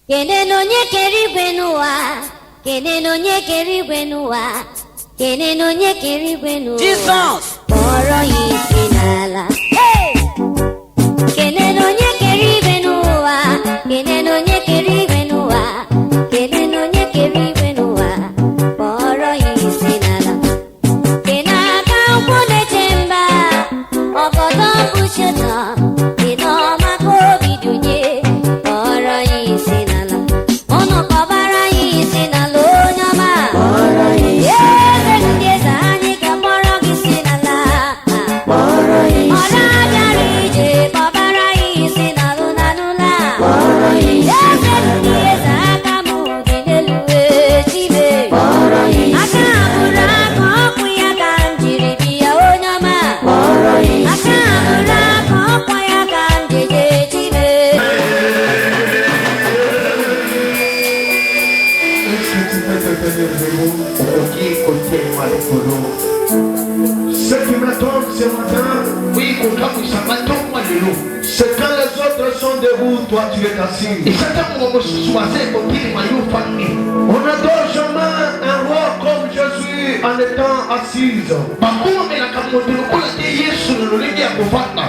Kenenonye kerigwenua. Kenenonye kerigwenua. Kenenonye kerigwenua. Jesus. Oro yisinala. Hey! Kenenonye kerigwenua. Kenenonye kerigwenua. Kenenonye kerigwenua. Oro yisinala. Kenaka ukune chemba. Okoto kusheta. Kenoma kobidunye. Oro yisinala. Ono kabara yisinala. Onyama. Oro yisinala. Yes, ani kabara yisinala. Oro yisinala. Ora jarije kabara yisinala. Nanula. Oro yisinala. Yes, akamu dinelue chibe. Oro yisinala. Akabura kokuya kanjiri biya onyama. Oro yisinala. Akabura kokuya kanjiri chibe. Ce qui m'attend ce matin, Oui, kokamu samato malelo. c'est quand les autres sont debout, toi tu es assis. Isata mo suwaze ko kiri mayo fangi. On n'adore jamais un roi comme Jésus en étant assise. Bakuma mela kamotelo kula te Yesu no lengi ya kufata.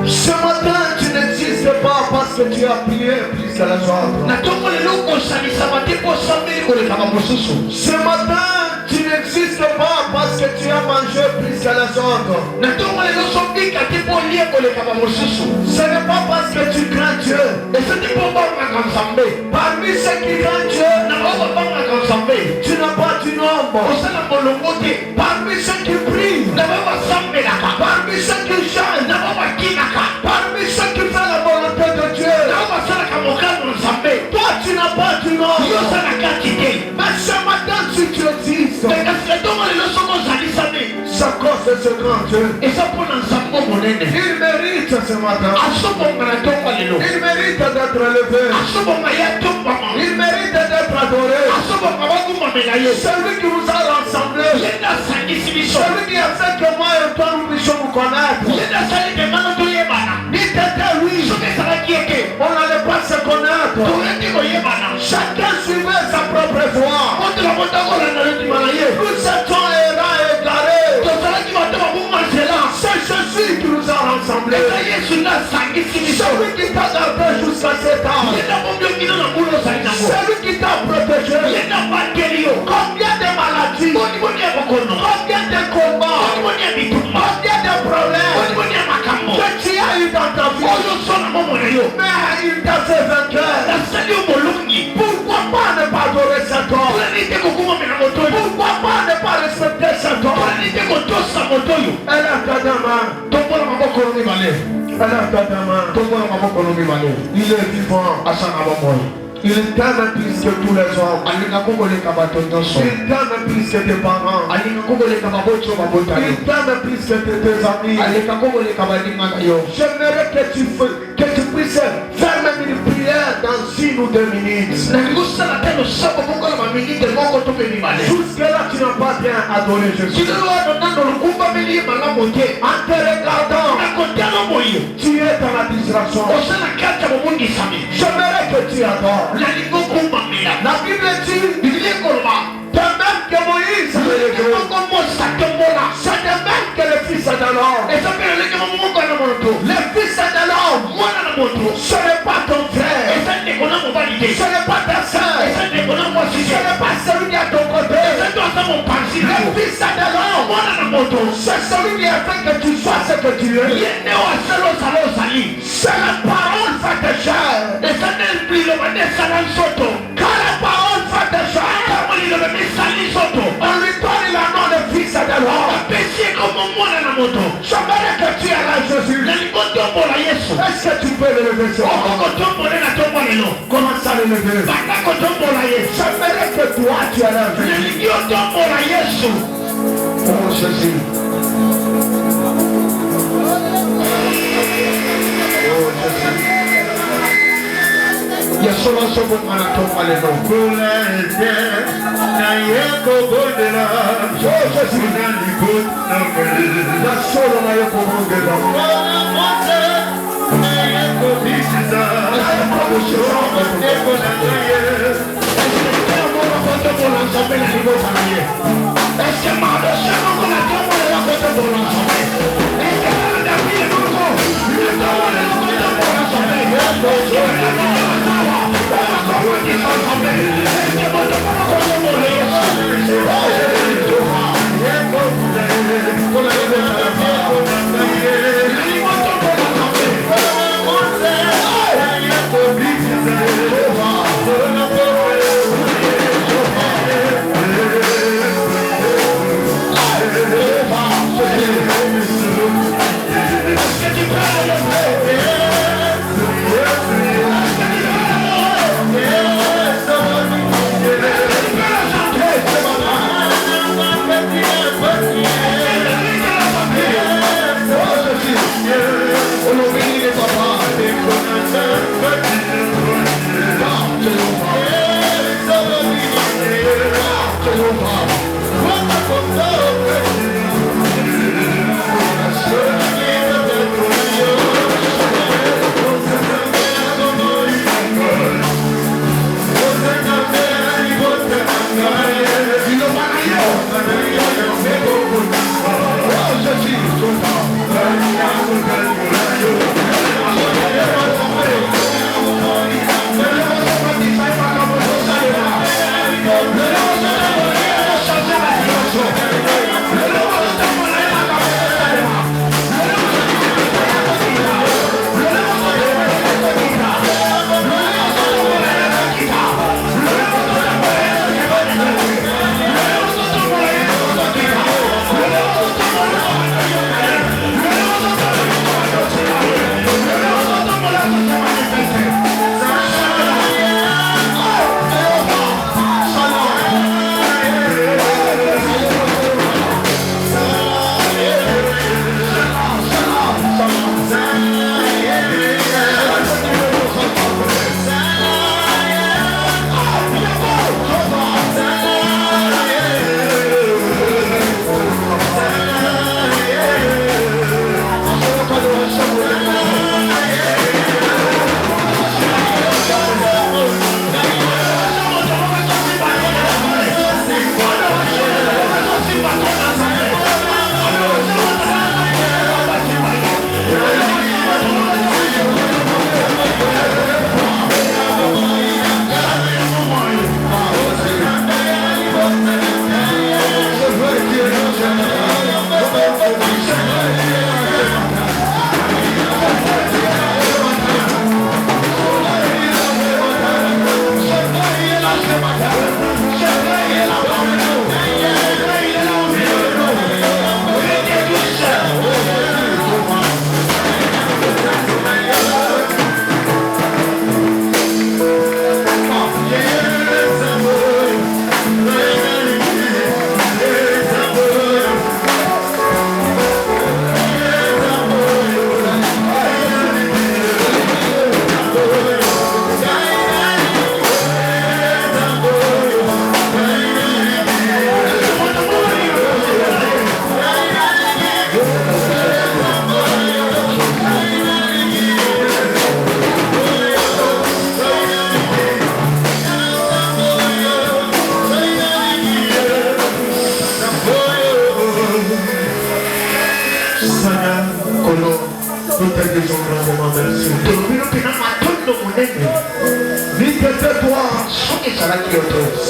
Ce matin, tu n'existes pas parce que tu as prié plus que les autres. Na tongo lelo ko sami samate ko sambe ko le kama mosusu. Ce matin, tu n'existes pas parce que tu as mangé plus que les autres. Na tongo lelo sombi ka te po lie ko le kama mosusu. Ce n'est pas parce que tu crains Dieu. Ese te po ba na kamsambe. Parmi ceux qui craignent Dieu, Na ba ba na kamsambe. tu n'as pas du nombre. Osala molongote. Parmi ceux qui prient, Na ba ba sambe na ka. parmi ceux qui chantent, Na ba ba kinaka. parmi ceux qui font la volonté de Dieu, Na ba sala kamokano sambe. toi tu n'as pas du Yo nombre. sala katite. Mais ce matin, si tu existes, Kasi tongo lelo soko zali sambe. c'est à cause de ce grand Dieu. Esa po na nsambo monene. Il mérite ce matin. Asobonga na tongo lelo. Il mérite d'être élevé. Asobonga ya tombama. Il mérite d'être adoré. Asobonga bakumamela ye. Celui qui vous a rassemblés. Yenda sangisi biso. Celui qui a fait que moi et toi nous puissions vous connaître. Yenda sali ke mano toyebana. Ni t'étais lui. Soki ezalaki ete. On n'allait pas se connaître. Toyeti koyebana. Chacun suivait sa propre voie. Moto na moto akolanda lotima na ye. Nous étions errants et égarés. Tozalaki bato bakumanzela. C'est Jésus qui nous a rassemblés. Eza Yesu nde asangisi biso. Celui qui t'a gardé jusqu'à cet âge. Yenda bobiokino na mbula ozali nango. Celui qui t'a protégé. Yenda bateli yo. Combien de maladies, Boni ya bokono. combien de combats, Boni ya bitumba. combien de problèmes Boni ya makambo. que tu as eu dans ta vie. Oyo sona momo na yo. Mais il t'a fait vainqueur. Nasali yo molungi. Pourquoi pas ne pas adorer cet homme? Tolani te kokumamela moto oyo. Pourquoi pas ne pas respecter cet homme? Tolani te kotosa moto oyo. Elle a ta main. Tombola maboko no mibale. Elle a ta main. Tombola maboko no mibale. Il est vivant. Asanga bomoi. Il t'aime plus que tous les hommes. Alinga kongoleka bato nyonso. Il t'aime plus que tes parents. Alinga kongoleka baboto babota yo. Il t'aime plus que tes amis. Alinga kongoleka balinga na yo. J'aimerais que tu puisses faire même une prière dans 1 ou 2 minutes. Nalingi kosala te losako bongola baminite moko to mpe mibale. Jusque-là, tu n'as pas bien adoré Jésus. Kilo wana nano lukumbameli ye malamu te. En te regardant, Na kotiana moyo. tu es dans la distraction. Osala kati ya bobongisami. J'aimerais que tu adores. Nalingi okumbamela. La Bible dit, Biblia ekoloba. de même que Moïse avait Nalingi levé, moko mosa tombola. c'est de même que le Fils de l'homme. Eza mpe nalingi momoko na moto. Le Fils de l'homme, Mwana na moto. ce n'est pas ton frère. Eza ndeko na mobali te. Ce n'est pas ta soeur. Eza ndeko na mwasi Ce te. n'est pas celui qui est à ton côté. Eza ndo aza mopanzi na Le yo. Fils de l'homme, Mwana na moto. c'est celui qui a fait que tu sois ce que tu es. Ye nde wasala ozala ozali. C'est la parole faite chair. Eza nde liloba nde esala nzoto. Quand la parole faite chair, Ntango liloba misali nzoto. on lui donne le nom de Fils de l'homme. Bapesi ye komo mwana na moto. J'aimerais que tu aies la Jésus. Nalingi kotombola Yesu. Est-ce que tu peux le lever ce Oko matin? kotombola na tombo lelo. Commence à le lever. Banda kotombola Yesu. J'aimerais que toi tu aies la vie. Nalingi otombola Yesu. Oh Jésus. Oh Jésus. Yesu nasomboka na tombo lelo. Oh Jésus. La solo na yo pour nous dedans.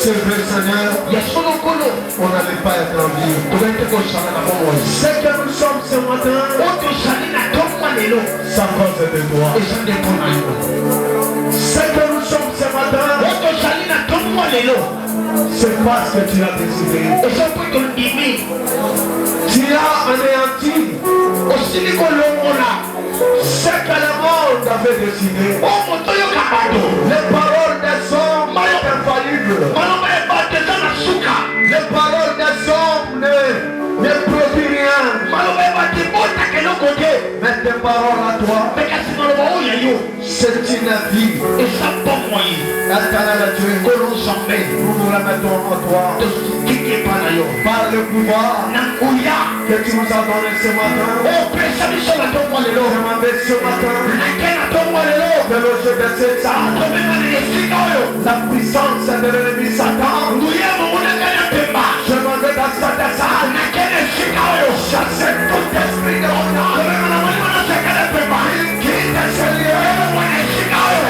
C'est vrai, Seigneur. On n'allait pas être en vie. Ce que nous sommes ce matin, c'est à cause de toi. Ce que nous sommes ce matin, c'est parce que tu as décidé. Tu as anéanti ce que le monde avait décidé. Les paroles des hommes sont infaillibles. Les paroles des hommes ne produisent rien. Mais tes paroles à toi, c'est une dit. Et ça bon moyen. Éternel Dieu, Que nous sommes. nous nous remettons en toi. De ce qui est pas là. Par le pouvoir Nankouya. que tu nous as donné ce matin. Oh, pesa biso na to moi Je lelo. m'avais ce matin. Nakena to moi lelo. De loger de cette salle. Tomema na esika oyo. La puissance de l'ennemi Satan. Nguya mo unangana pemba. Je m'en vais dans cette salle. Nakena esika oyo. Chasser tout esprit de retard. Tomema na mwana na sekana pemba. Quitte ce lieu. Mwana esika oyo.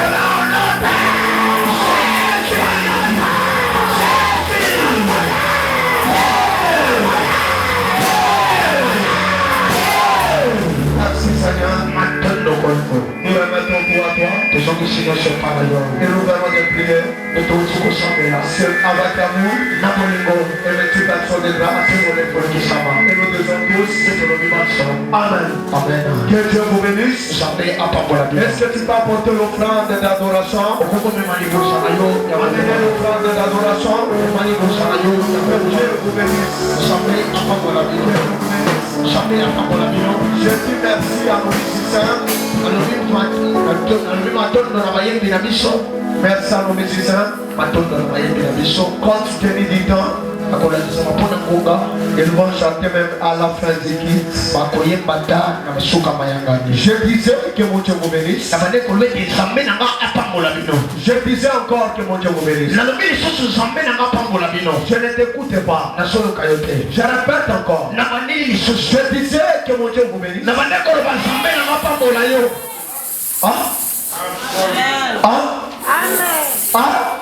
Merci Seigneur. Matando konfo. Nous remettons pour à toi. Tozongi sino se para yo. Et nous venons de prier. Totozi kosambela. C'est avec amour Na bolingo. et avec toute action de grâce. Kisama. Et nous disons tous Tolobi maso. Amen. Amen. Que Dieu vous bénisse. Zambe apambola bino. Est-ce que tu peux apporter l'offrande d'adoration? Okokomema liboso na yo. Amenez l'offrande d'adoration. Okoma liboso na yo. Que Dieu vous bénisse. Zambe apambola Que bino. Dieu vous bénisse. Zambe apambola bino. Je dis merci à nos musiciens. Nalobi matondo na bayembi na biso. Merci à nos musiciens. Matondo na bayembi na biso. Compte tenu du temps, Akolakisama mpona ngonga. ils vont chanter même à la fin du kit. Bakoyemba ta na basuka mayangani. Je disais que mon Dieu vous bénisse. Na bande koloba ete Zambe na nga apambola bino. Je disais encore que mon Dieu vous bénisse. Nalobi lisusu Zambe na nga apambola bino. Je ne t'écoutais pas. Nasoloka yo te. Je répète encore. Na bandeli lisusu. Je disais que mon Dieu vous bénisse. Na bande koloba Zambe na nga apambola yo. Ah? Ah? Ah?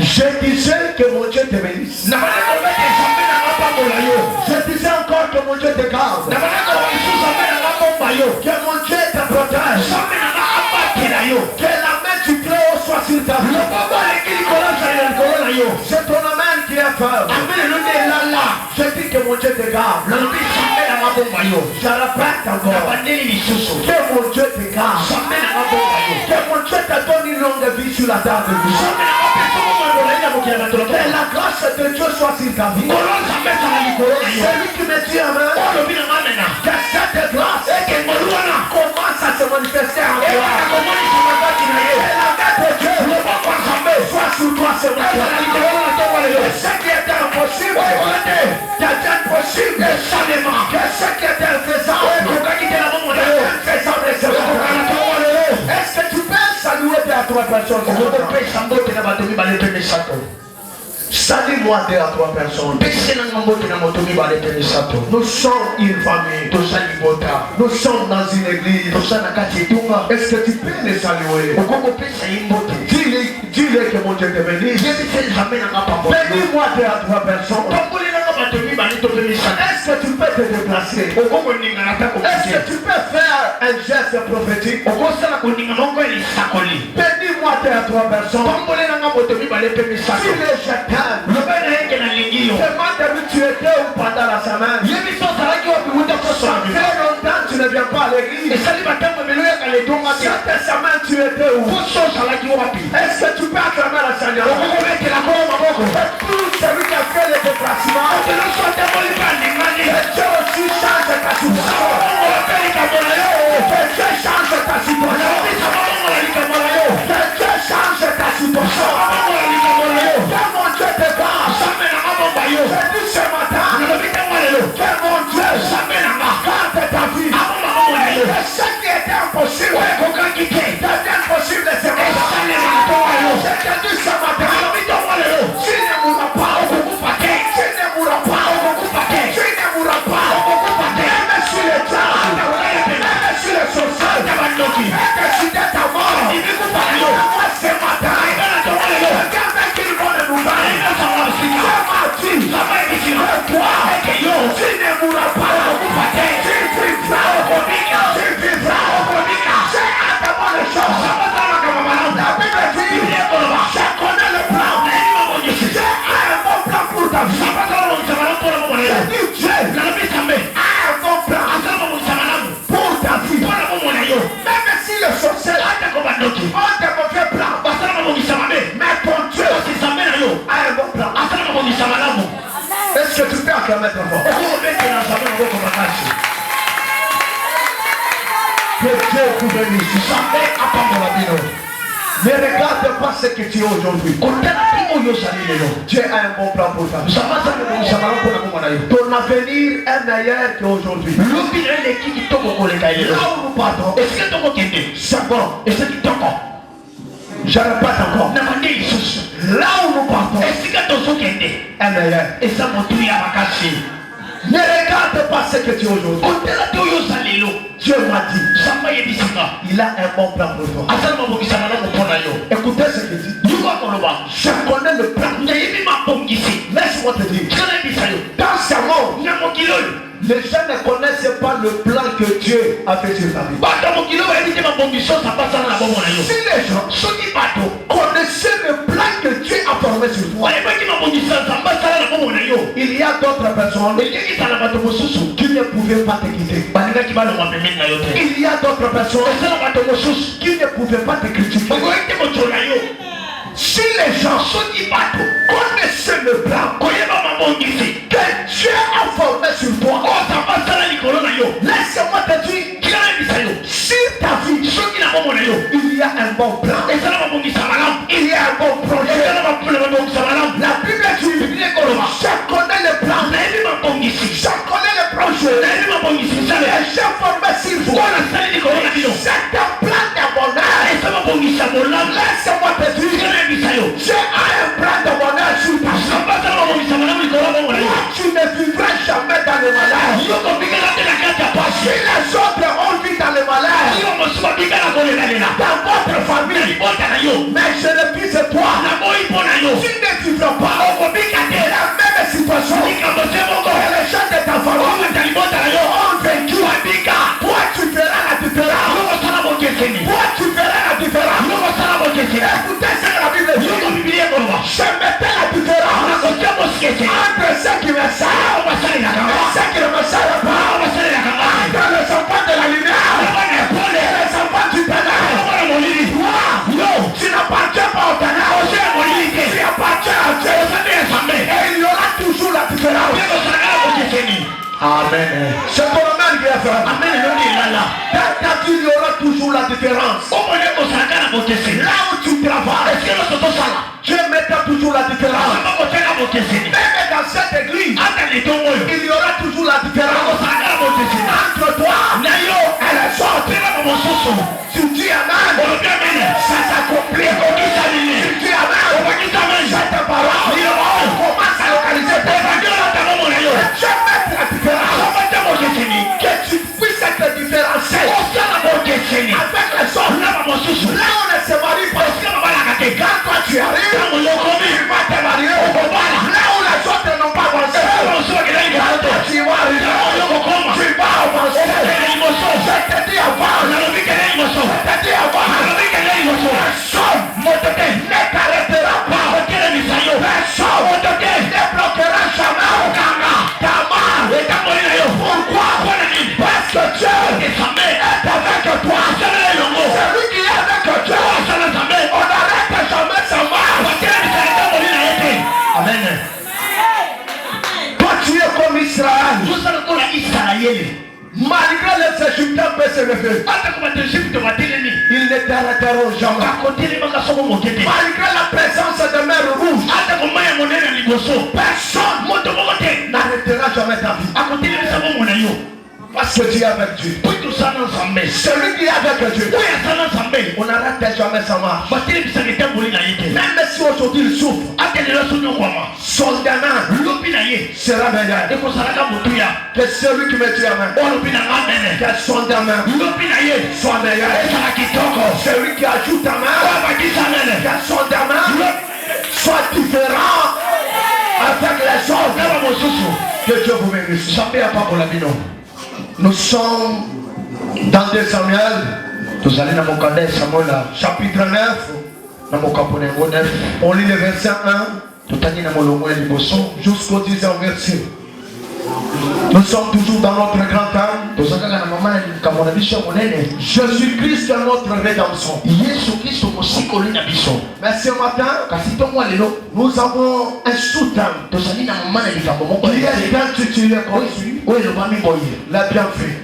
Je disais que mon Dieu te bénisse. Na bande koloba ete Zambe na nga apambola yo. Je disais encore que mon Dieu te garde. Na bande koloba lisusu Zambe na nga apomba yo. Que mon Dieu te protège. Zambe na nga abatela yo. Que la main du Très-Haut soit sur ta vie. Loboko aleki likolo azali na likolo na yo. C'est ton main qui est ferme. Zambe lelo nde elala. Je dis que mon Dieu te garde. Nalobi Zambe na nga apomba yo. Je répète Na encore. bandeli lisusu. Que mon Dieu te garde. Zambe na nga apomba yo. Que mon Dieu te donne une longue vie sur la table de vie. Zambe na nga apesa bomoi molai na mokili ya bato na Que la grâce de Dieu soit sur ta vie. ngolo Zambe ezala likolo na yo. Celui qui me dit Amen. olobi na nga mena. Que cette grâce Ekengolu wana. commence à se manifester en toi. Ebaka komonisa kati na ye. Que la main de Dieu Loboko ya Zambe soit sur toi ce ezala matin. likolo na ntongo lelo. Que ce qui était impossible devienne possible. esalema. Que ce qui était infaisable ekokaki te na bomoi na yo. devienne faisable ce ekokaka na matin. ntongo lelo. Est-ce que tu peux saluer deux à trois personnes? okopesa mbote na bato mibale pe misato. Salue-moi deux à trois personnes. pese nanga mbote na moto mibale pe misato. Nous sommes une famille. toza libota. Nous sommes dans une église. toza na kati etunga. Est-ce que tu peux les saluer? okokopesa ye mbote. Dis-le que mon Dieu te bénisse. yebise Zambe na nga pambola. Bénis-moi deux à trois personnes. pamboli nanga bato mibale to pe misato. Est-ce que tu peux te déplacer? okokoninga na ta Est-ce que komite. tu peux faire un geste prophétique? okosala koninga moko elisakoli. Bénis-moi deux à trois personnes. pamboli nanga moto mibale pe misato. Dis-le je t'aime. lobe na yeke na lingi yo. Demande-lui tu étais où pendant la semaine. yebiso ozalaki wapi wuta Ça kosala fait misa. longtemps que tu ne viens pas à l'église. esali batango emelo yakala etonga te. Cette semaine tu étais où? poso ozalaki wapi. Est-ce que tu peux acclamer le Seigneur? okokobetela kolo maboko. Et tout celui qui a fait le déplacement, oteloso atemoli mpe alingani. que Dieu aussi change ta situation. babongola mpe likambo na yo. Que Dieu change ta situation. bisa babongola likambo na yo. Que Dieu change ta situation. babongola likambo na yo. Que mon Dieu te garde. Zambe na nga bomba yo. Je dis ce matin, nalobi ntango lelo. que mon Dieu Zambe na nga garde ta vie. abomba bombo na yo. Que ce qui était impossible ekokaki te. devienne possible ce matin. esalema na ntongo lelo. Je te dis ce matin, nalobi ntango lelo. tu ne mourras pas. okokufa te. Tu ne mourras pas. okokufa te. Tu ne mourras pas. okokufa te. Même sur le diable, même sur le sorcier, ata bandoki. même décider ta mort. ibikufa na yo. Moi ce matin, Aïe, ntongo lelo. regarde qu'il va nous parler. Ezala sika. Ce matin, Zama ebikila. toi, eke yo. tu ne mourras pas. okokufa te. Tu vivras. okomika. Tu vivras. okomika. C'est à ta bonne chose. Zabazala makambo malamu. La Bible dit, Biblia ekoloba. je connais le plan. Nayeba monyesi. J'ai un bon plan pour ta vie. Zabazala monyesa malamu mpona bombo na yo. Je dis Dieu nalobi Zambe. a un bon plan azala monyesa malamu pour ta vie. mpona bombo na yo. Même si le sorcier atako bandoki. a de mauvais plans, basala mabongisa mabe. mais ton Dieu kasi Zambe na yo. a un bon plan. azala mabongisa malamu. Est-ce que tu peux acclamer ton fort? okokobetela Zambe maboko makasi. Que Dieu vous bénisse. Zambe apambola bino. Ne regarde pas ce que tu es aujourd'hui. Dieu a un bon plan pour toi. Ton avenir est meilleur qu'aujourd'hui. Là où nous partons, c'est bon. Je répète encore. Là où nous partons est meilleur. Ne regarde pas ce que tu es aujourd'hui. Dieu m'a dit, il a un bon plan pour toi. Écoutez ce qu'il dit. Je connais le plan. Laisse-moi te dire. Dans ce monde, les gens ne connaissent pas le plan que Dieu a fait sur ta vie. Si les gens connaissaient le plan que Dieu a formé sur toi, il y a d'autres personnes qui ne pouvaient pas te quitter. Il y a d'autres personnes qui ne pouvaient pas te critiquer. Si les gens connaissaient le plan que Dieu a formé sur toi, laisse-moi te dire, si ta vie, il y a un bon plan, il y a un bon projet. La Bible dit, je connais le plan, je connais le projet, et j'ai formé sur toi. C'est un plan de bonheur. Laisse-moi te dire, j'ai un plan de bonheur sur ta vie. Tu ne vivras jamais dans le malheur. Si les autres ont vu dans le malheur, dans votre famille, mais je le dis de toi, tu ne vivras pas la même situation que les gens de ta famille ont vécu. Toi tu verras la différence. Toi tu verras la différence. Écoutez ce que la Bible dit. Je mettais la différence entre ceux qui me servent et ceux qui ne me servent pas. Entre les enfants de la lumière et les enfants du ténèbre. Toi, tu n'appartiens pas au ténèbre. Tu appartiens à Dieu. Et il y aura toujours la différence. Amen. C'est ton amen qui a fait. Amen. Dans ta vie, il y aura toujours la différence. Là où tu travailles, Dieu mettra toujours la différence. Même dans cette église, il y aura toujours la différence entre toi et les autres. Tu dis amen, ça s'accomplit. Tu dis amen, cette parole commence à localiser tes vies. Dieu met la différence. Que tu puisses te différencier avec les autres. Là on ne se marie pas. Quand toi tu arrives, tu vas te marier. Là où les autres n'ont pas avancé, quand toi tu vas arriver, tu vas avancer. Je te dis avant, personne ne t'arrêtera pas. Personne ne bloquera jamais ta main. Pourquoi? Parce que Dieu est avec toi. Celui qui est avec Dieu, on n'arrête jamais sa main. Amen. Toi tu es comme Israël. Malgré les Égyptiens peuvent se lever, ils ne t'arrêteront jamais. Malgré la présence de mer rouge, personne n'arrêtera jamais ta vie. Parce que tu es avec Dieu. Celui qui est avec Dieu, on n'arrête jamais sa marche. Même si aujourd'hui il souffre, son demain sera meilleur. Que celui qui me dit amen, que son demain soit meilleur. Celui qui ajoute amen, que son demain soit différent avec les autres. Que Dieu vous bénisse. Nous sommes dans 2 Samuel, chapitre 9. On lit le verset 1 jusqu'au 10e verset. Nous sommes toujours dans notre grand âme. Jésus-Christ est notre rédemption. Mais ce matin, nous avons un sous-thème qui est intitulé les bienfaits. Les bienfaits.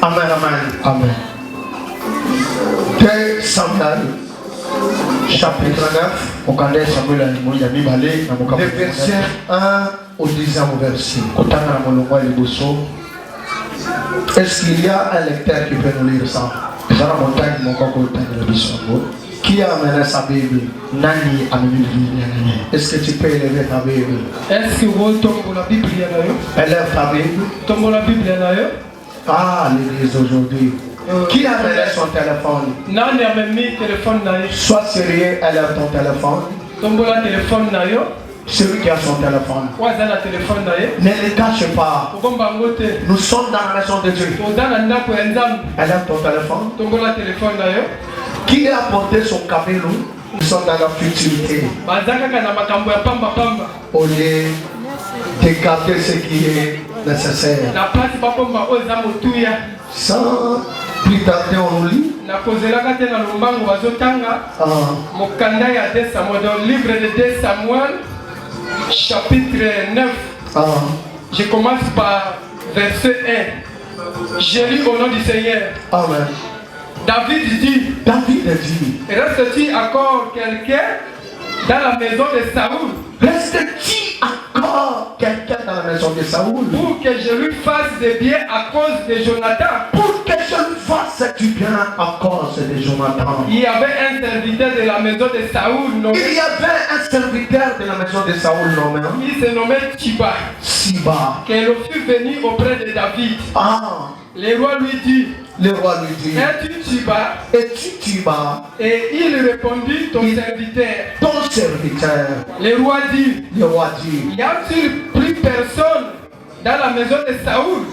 Amen, amen. Amen. 2 Samuel, chapitre 9, les versets 1 au 10e verset. Est-ce qu'il y a un lecteur qui peut nous lire ça? Qui a amené sa Bible? Est-ce que tu peux élever ta Bible? Est-ce que vous tombez la Bible? Élève ta Bible. Tombez la Bible. Ah, l'église aujourd'hui. Qui a amené son téléphone? Nani a mis téléphone nayo. Sois sérieux, élève ton téléphone. Tombez la téléphone nayo. Celui qui a son téléphone. Wazana téléphone nayo. Ne le cache pas. Okomba ngote. Nous sommes dans la maison de Dieu. Tozana ndako ya Nzambe. Élève ton téléphone. Tombez la téléphone nayo. Qui a porté son cabello? Nous sommes dans la futilité. Bazaka kana makambo ya pamba pamba. Au lieu d'écarter ce qui est nécessaire. La place ba pamba oza motuya. Sans plus tarder, on nous lit. Na kozelaka te na lombango bazotanga. Mokanda ya 2 Samuel, dans le livre de 2 Samuel, chapitre 9. Je commence par verset 1. Je lis au nom du Seigneur. Amen. David dit, reste-t-il encore quelqu'un dans la maison de Saoul? Reste-t-il encore quelqu'un dans la maison de Saoul? Pour que je lui fasse des biens à cause de Jonathan. Pour que je lui fasse du bien à cause de Jonathan. Il y avait un serviteur de la maison de Saoul nommé. Il y avait un serviteur de la maison de Saoul nommé. Il se nommait Tiba. Siba. Qu'il fut venu auprès de David. Le roi lui dit. Le roi lui dit. Es-tu Tiba? Es-tu Tiba? Et il répondit, ton serviteur. Ton serviteur. Le roi dit. Le roi dit. Y a-t-il plus personne dans la maison de Saoul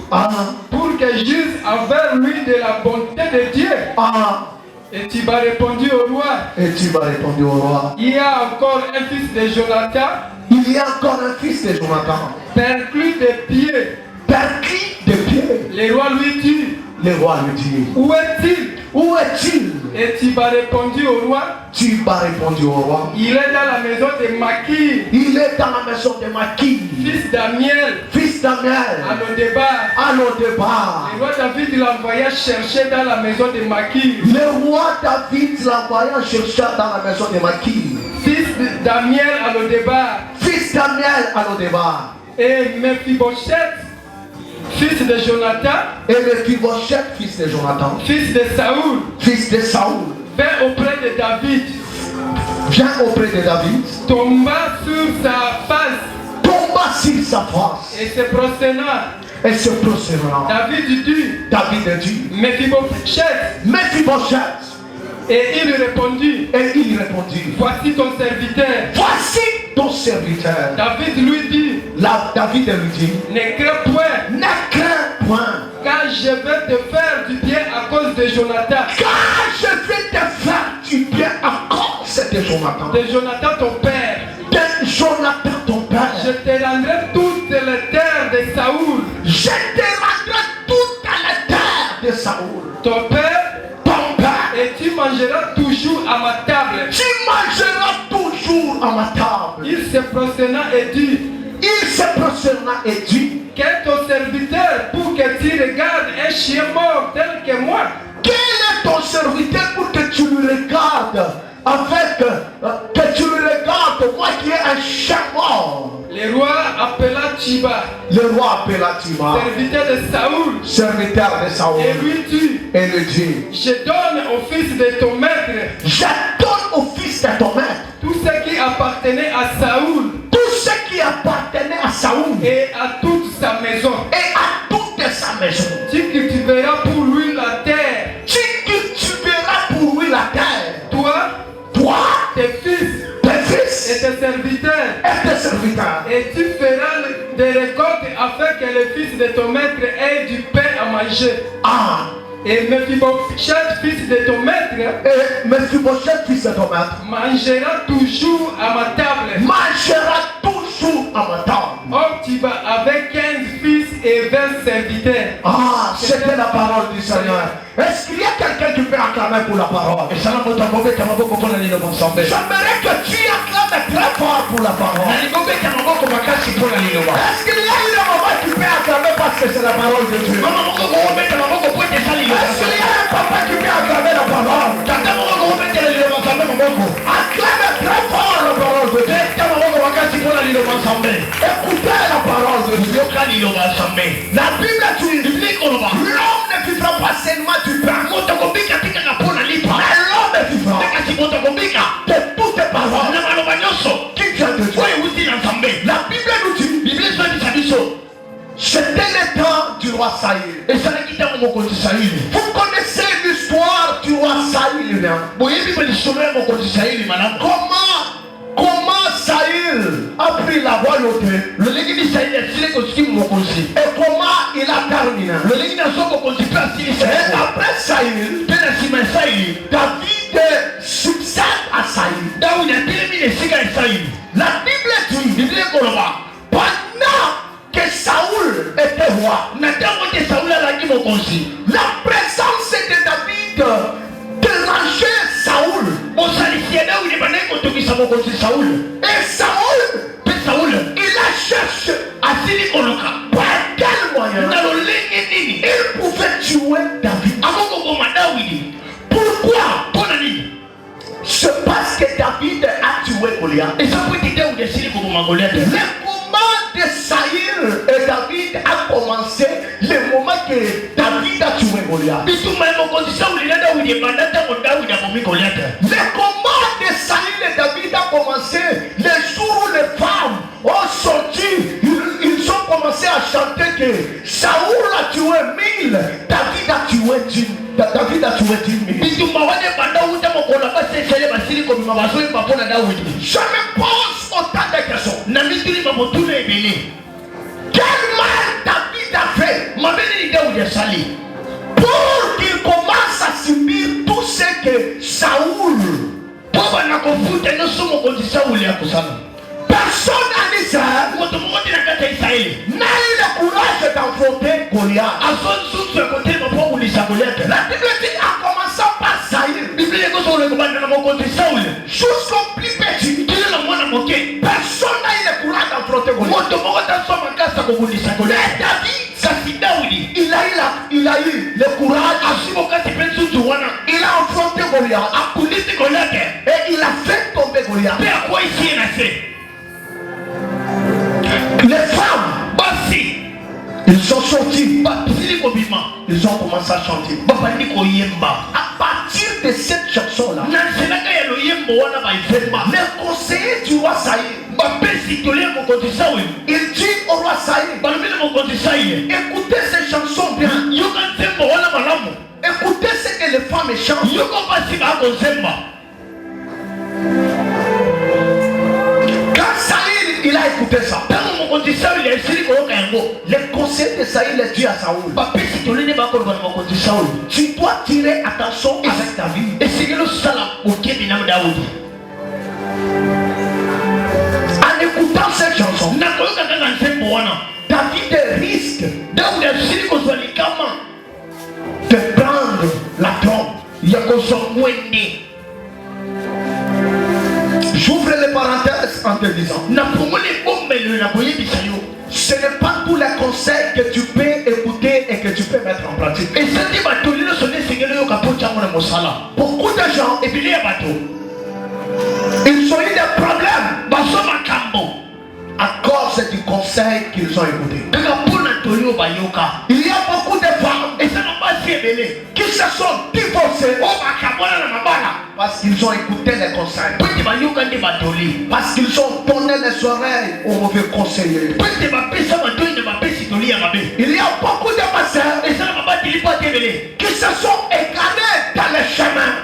pour que j'use envers lui de la bonté de Dieu? Et Tiba répondit au roi. Il y a encore un fils de Jonathan. Il y a encore un fils de Jonathan. Perclus de pieds. Perclus de pieds. Le roi lui dit. Le roi lui dit. Où est-il? Où est-il? Et Tiba répondit au roi. Tiba répondit au roi. Il est dans la maison de Maki. Il est dans la maison de Maki. Fils d'Amiel. Fils d'Amiel. À Lodébar. À Lodébar. Le roi David l'envoya chercher dans la maison de Maki. Le roi David l'envoya chercher dans la maison de Maki. Fils d'Amiel à Lodébar. Fils d'Amiel à Lodébar. Et Mephibosheth, fils de Jonathan. Et Mephibosheth, fils de Jonathan. Fils de Saoul. Fils de Saoul. Vint auprès de David. Viens auprès de David. Tomba sur sa face. Tomba sur sa face. Et se prosterna. Et se prosterna. David dit. Mephibosheth. Mephibosheth. Et il répondit. Voici ton serviteur. Voici ton serviteur. David lui dit. David lui dit. Ne crains point. Ne crains point. Car je vais te faire du bien à cause de Jonathan. Car je vais te faire du bien à cause de Jonathan. De Jonathan ton père. De Jonathan ton père. Je te rendrai toutes les terres de Saoul. Je te rendrai toutes les terres de Saoul. Ton père. Et tu mangeras toujours à ma table. Tu mangeras toujours à ma table. Il se prosterna et dit. Quel ton serviteur pour que tu regardes un chien mort tel que moi? Quel est ton serviteur pour que tu le regardes que tu le regardes, moi qui ai un chien mort? Le roi appela Tiba. Serviteur de Saoul. Et lui dit. Je donne au fils de ton maître. Tout ce qui appartenait à Saoul. Et à toute sa maison. Tu cultiveras pour lui la terre. Toi. Tes fils. Et tes serviteurs. Et tu feras des récoltes afin que le fils de ton maître ait du pain à manger. Et Mephibosheth, fils de ton maître, mangera toujours à ma table. Or Tiba avait 15 fils et 20 serviteurs. C'était la parole du Seigneur. Est-ce qu'il y a quelqu'un qui peut acclamer pour la parole? J'aimerais que tu acclames très fort pour la parole. Est-ce qu'il y a une maman qui peut acclamer parce que c'est la parole de Dieu? Est-ce qu'il y a un papa qui peut acclamer la parole? Acclame très fort la parole de Dieu. Écoutez la parole de Dieu. La Bible dit, l'homme ne vivra pas seulement du pain, mais l'homme vivra de toutes les paroles qui viennent de Dieu. La Bible nous dit, c'était le temps du roi Saïl. Vous connaissez l'histoire du roi Saïl? Comment Saïl a pris la royauté et comment il a terminé. Et après Saïl, David succède à Saïl. La Bible dit, pendant que Saoul était roi, la présence de David dérangeait Saoul. Et Saoul, il a cherché par quel moyen il pouvait tuer David. Pourquoi? C'est parce que David a tué Goliath. Le combat de Saïl et David a commencé le moment que David a tué Goliath. Le combat de Saïl et David a commencé le jour où les femmes ont sorti. Ils ont commencé à chanter que Saoul a tué 1000, David a tué 10 000. Je me pose autant de questions. Quel mal David a fait pour qu'il commence à subir tout ce que Saoul? Personne en Israël n'a eu le courage d'affronter Goliath. La Bible dit en commençant par Saïl jusqu'au plus petit, personne n'a eu le courage d'affronter Goliath. David, il a eu le courage. Il a affronté Goliath et il a fait tomber Goliath. Les femmes, ils sont sortis, ils ont commencé à chanter. À partir de cette chanson-là, le conseiller du roi Saïl, il dit au roi Saïl, écoutez ces chansons bien, écoutez ce que les femmes chantent. Quand Saïl il a écouté ça, le conseil de Saïl a dit à Saoul, tu dois tirer attention avec David. En écoutant cette chanson, David risque de prendre la trompe. J'ouvre les parenthèses en te disant, ce n'est pas tous les conseils que tu peux écouter et que tu peux mettre en pratique. Beaucoup de gens, ils ont eu des problèmes à cause du conseil qu'ils ont écouté. Il y a beaucoup de femmes qui se sont divorcées parce qu'ils ont écouté les conseils, parce qu'ils ont donné les oreilles aux mauvais conseillers. Il y a beaucoup de pasteurs qui se sont égarés dans les chemins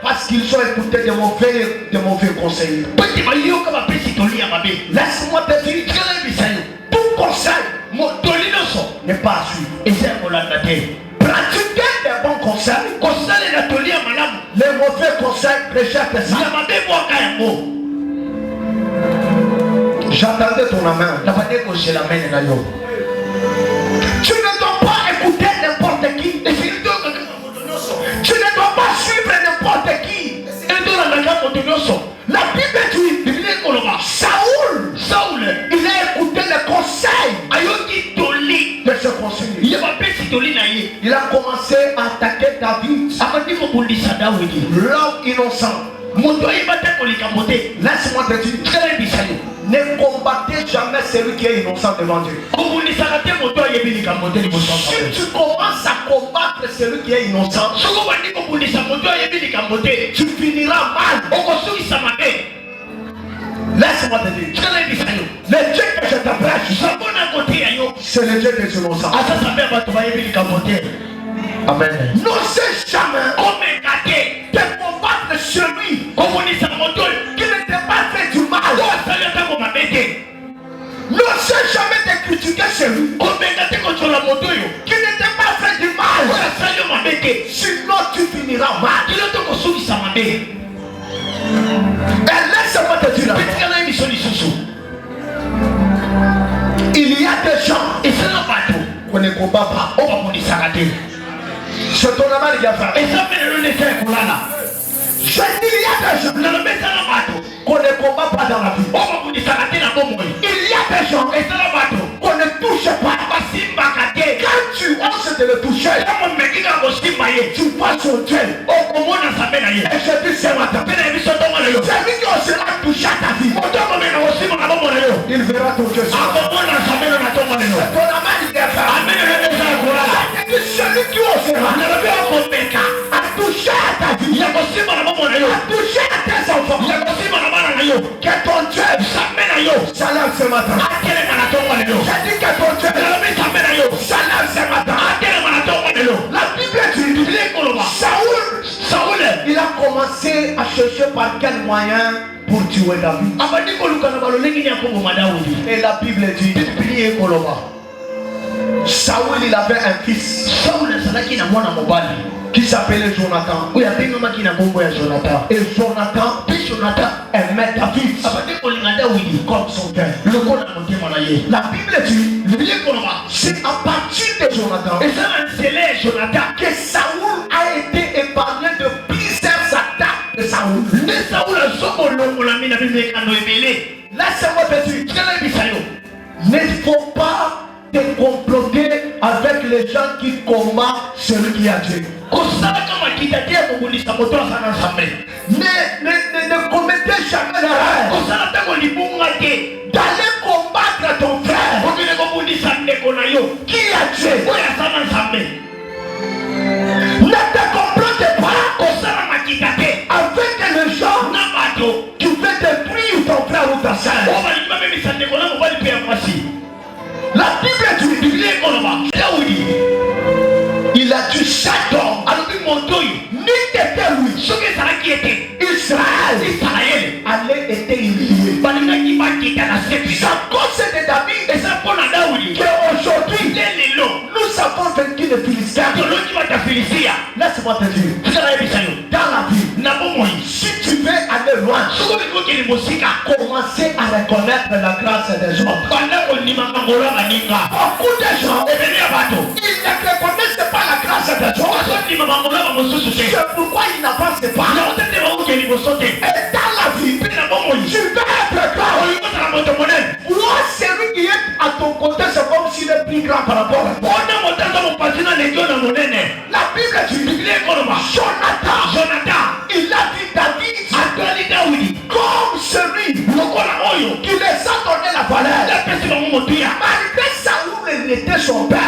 parce qu'ils ont écouté de mauvais conseillers. Laisse-moi te dire, tout conseil n'est pas à suivre. Pratiquez des bons conseils. Les mauvais conseils, rejetez ça. J'attendais ton main. Tu ne dois pas écouter n'importe qui. Tu ne dois pas suivre n'importe qui. La attaqué David, l'homme innocent. Laisse-moi te dire, ne combattez jamais celui qui est innocent devant Dieu. Si tu commences à combattre celui qui est innocent, tu finiras mal. Laisse-moi te dire, le Dieu que je te prêche, c'est le Dieu des innocents. Amen. N'osez jamais de combattre celui qui ne t'a pas fait du mal. N'osez jamais de critiquer celui qui ne t'a pas fait du mal. Sinon tu finiras mal. Et laisse-moi te dire, il y a des gens qu'on ne combat pas. C'est ton amal qui a fait. Je dis, il y a des gens qu'on ne combat pas dans la vie. Il y a des gens qu'on ne touche pas. Quand tu oses de le toucher, tu vois son Dieu. Et je dis ce matin, celui qui osera toucher ta vie, il verra ton Dieu. Ton amal qui a fait. Celui qui osera à toucher à ta vie, à toucher à tes enfants, que ton Dieu s'enlève ce matin. J'ai dit que ton Dieu s'enlève ce matin. La Bible dit, Saoul, il a commencé à chercher par quel moyen pour tuer David. Et la Bible dit, Saoul, il avait un fils qui s'appelait Jonathan. Et Jonathan aimait David comme son père. La Bible dit, c'est à partir de Jonathan que Saoul a été épargné de plusieurs attaques de Saoul. Laisse-moi te dire, il ne faut pas te comploter avec les gens qui combattent celui qui a Dieu. Ne commettez jamais l'erreur d'aller combattre ton frère qui a Dieu. Ne te complote pas avec les gens qui veulent détruire ton frère ou ta soeur. La Bible dit, il a dit chaque homme, ni qu'était lui, Israël allait être humilié. C'est à cause de David qu'aujourd'hui nous avons vaincu les Philistins. Laisse-moi te dire, dans la vie, si tu veux aller loin, commencer à reconnaître la grâce des gens. Beaucoup de gens, ils ne reconnaissent pas la grâce des gens. C'est pourquoi ils n'avancent pas. Et dans la vie, tu veux être grand. Moi, celui qui est à ton côté, c'est comme s'il est plus grand par rapport à toi. La Bible dit, Jonathan, il a dit David comme celui qui les a donné la valeur. Malgré Saoul, il était son père.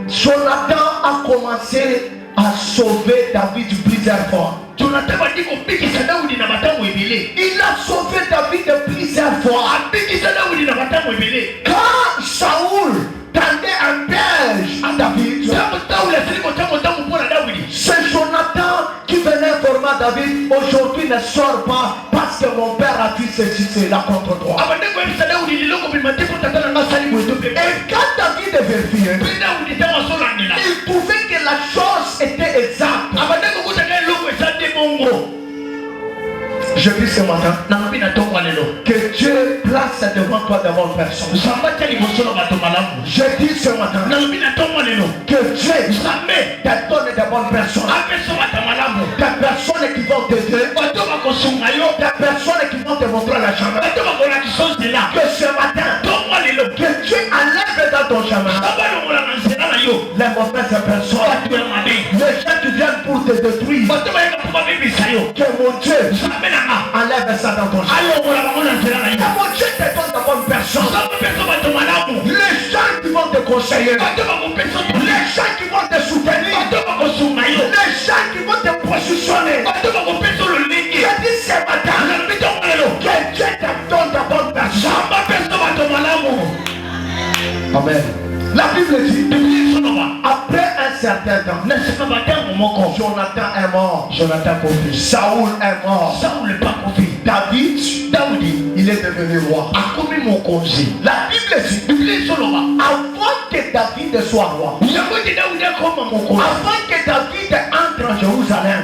Jonathan a commencé à sauver David plusieurs fois. Il a sauvé David plusieurs fois. Quand Saoul tendait un piège à David, c'est Jonathan qui venait informer David, aujourd'hui ne sors pas parce que mon père a dit ceci là contre toi. Et quand David est vérifié, il trouvait que la chose était exacte. Je dis ce matin que Dieu place devant toi de bonnes personnes. Je dis ce matin que Dieu te donne de bonnes personnes. Des personnes qui vont t'aider. Des personnes qui vont te montrer la chemin. Que ce matin, que Dieu enlève dans ton chemin les mauvaises personnes, les gens qui viennent pour te détruire, que mon Dieu enlève ça dans ton cœur. Que mon Dieu te donne de bonnes personnes. Les gens qui vont te conseiller, les gens qui vont te soutenir, les gens qui vont te positionner. Je dis ce matin, que Dieu te donne de bonnes personnes. Amen. La Bible dit, après un certain temps, Jonathan est mort. Saoul est mort. David, il est devenu roi. La Bible dit, avant que David soit roi, avant que David entre en Jérusalem,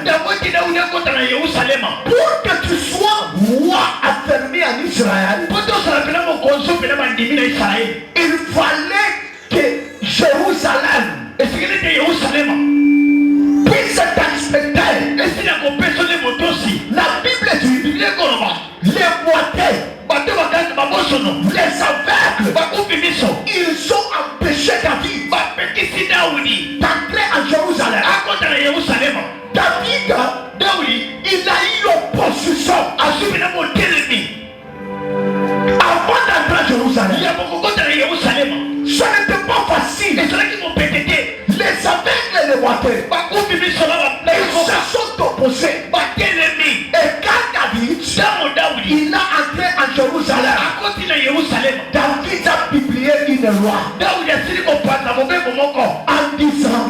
pour que tu sois roi affermi en Israël, il fallait que Jérusalem puisse t'expecter. La Bible dit, les boiteux, les aveugles, ils ont empêché David d'entrer en Jérusalem. David, il a eu l'opposition avant d'entrer à Jérusalem. Ce n'était pas facile. Les aveugles et les boiteux, ils se sont opposés. Et quand David, il a entré en Jérusalem, David a publié une loi en disant,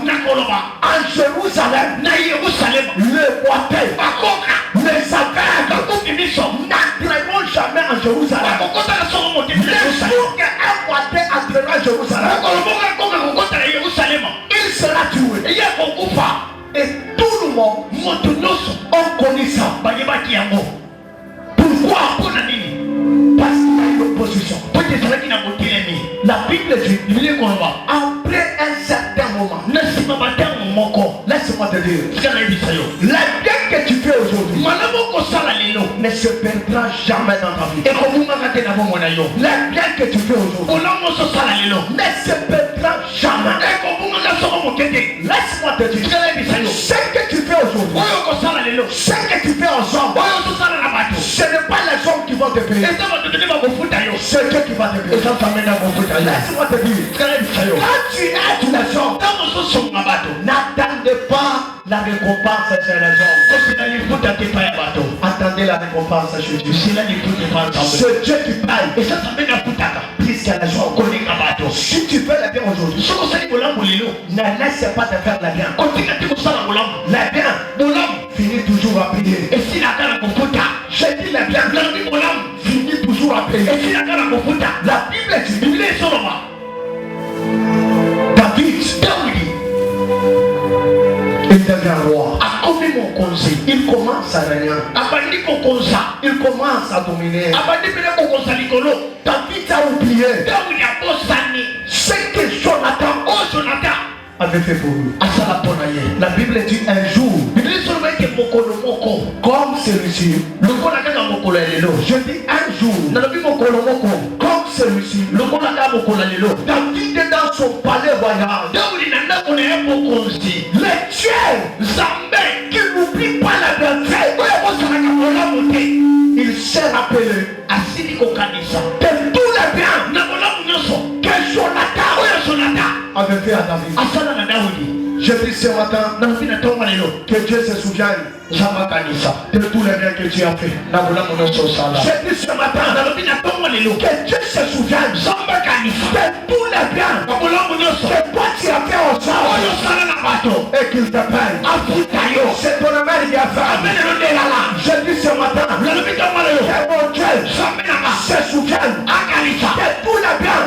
en Jérusalem, les boiteux, les aveugles n'entreront jamais en Jérusalem. Les jours qu'un boiteux entrera en Jérusalem, il sera tué. Et tout le monde ont connu ça. Pourquoi? Parce qu'il y a une opposition. La Bible dit, après un certain moment, laisse-moi te dire, la bien que tu fais aujourd'hui ne se perdra jamais dans ta vie. La bien que tu fais aujourd'hui ne se perdra jamais. Laisse-moi te dire, ce que tu fais aujourd'hui, ce que tu fais ensemble, ce n'est pas les hommes qui vont te payer, c'est Dieu qui va te payer. Laisse-moi te dire, quand tu aides les hommes, n'attendez pas la récompense chez les hommes. Attendez la récompense chez Dieu. C'est Dieu qui paye. Puisque les gens connaissent. Si tu fais la bien aujourd'hui, ne laisse pas te faire la bien. La bien finit toujours à payer. Et si la bien, je dis la bien, finit toujours à payer. Et si la Bible dit, David, il devient roi. Il commence à régner. Il commence à dominer. David a oublié ce que Jonathan avait fait pour lui. La Bible dit un jour, comme celui-ci, je dis un jour, comme celui-ci, David est dans son palais royal. Les dieux qui n'oublient pas la vérité, il s'est rappelé que tous les biens que Jonathan avait fait à David. Je dis ce matin que Dieu se souvienne de tous les biens que tu as fait. Je dis ce matin que Dieu se souvienne de tous les biens que toi tu as fait ensemble et qu'il te paye. C'est ton amour qui a fait. Je dis ce matin que mon Dieu se souvienne de tous les biens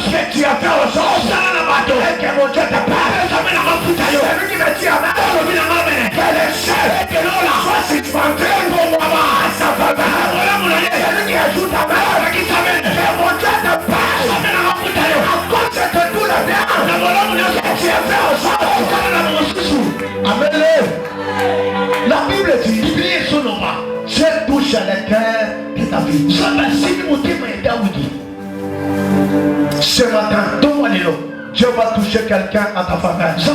que tu as fait ensemble et que mon Dieu te paye. C'est lui qui me dit amen. Que les chefs soient situés pour moi à sa faveur. C'est lui qui ajoute amen. Que mon Dieu te paye. À cause de tout le bien que tu as fait ensemble. Amen. La Bible dit, je touche le cœur de David. Ce matin, Dieu va toucher quelqu'un à ta faveur. Je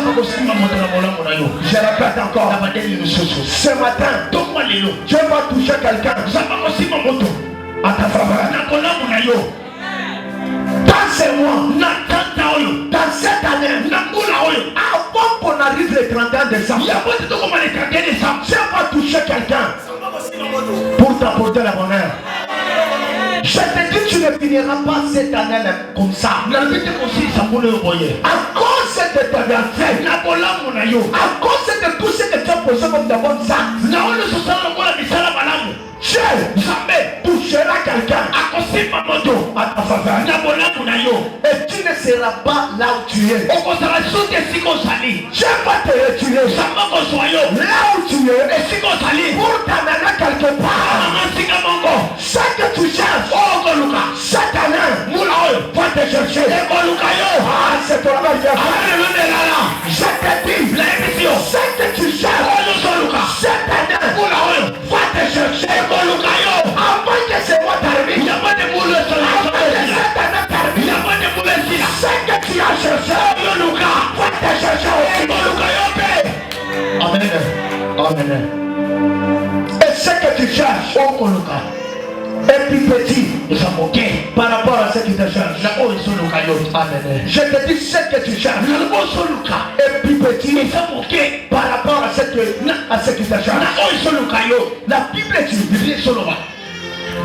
répète encore. Ce matin, Dieu va toucher quelqu'un à ta faveur. Dans ces mois, dans cette année, avant qu'on arrive le 31 décembre, Dieu va toucher quelqu'un pour t'apporter le bonheur. Je te dis, tu ne finiras pas cette année comme ça. À cause de tes verset, à cause de tout ce que tu as posé comme de bonnes actes, Dieu touchera quelqu'un à ta faveur. Et tu ne seras pas là où tu es. Dieu va te retirer là où tu es pour t'amener quelque part. Ce que tu cherches cette année, va te chercher. Ah, c'est ton rêve. Je te dis, ce que tu cherches cette année, va te chercher. Avant que ce mois termine, avant que cette année termine, ce que tu as cherché, va te chercher. Amen. Amen. Et ce que tu cherches, et puis petit, par rapport à ce qui te cherche. Amen. Je te dis ce que tu cherches, et puis petit, par rapport à ce qui te cherche. La Bible dit,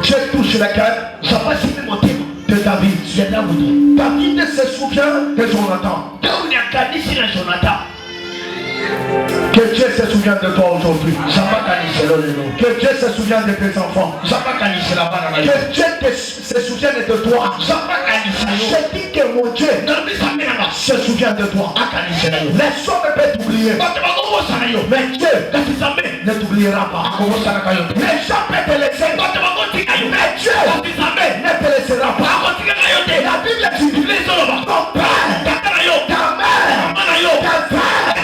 Dieu touche le cœur de David. David se souvient de Jonathan. Que Dieu se souvienne de toi aujourd'hui. Que Dieu se souvienne de tes enfants. Que Dieu se souvienne de toi. Je dis que mon Dieu se souvient de toi. Les hommes peuvent t'oublier, mais Dieu ne t'oubliera pas. Les gens peuvent te laisser, mais Dieu ne te laissera pas. La Bible dit, ton père, ta mère, ta frère,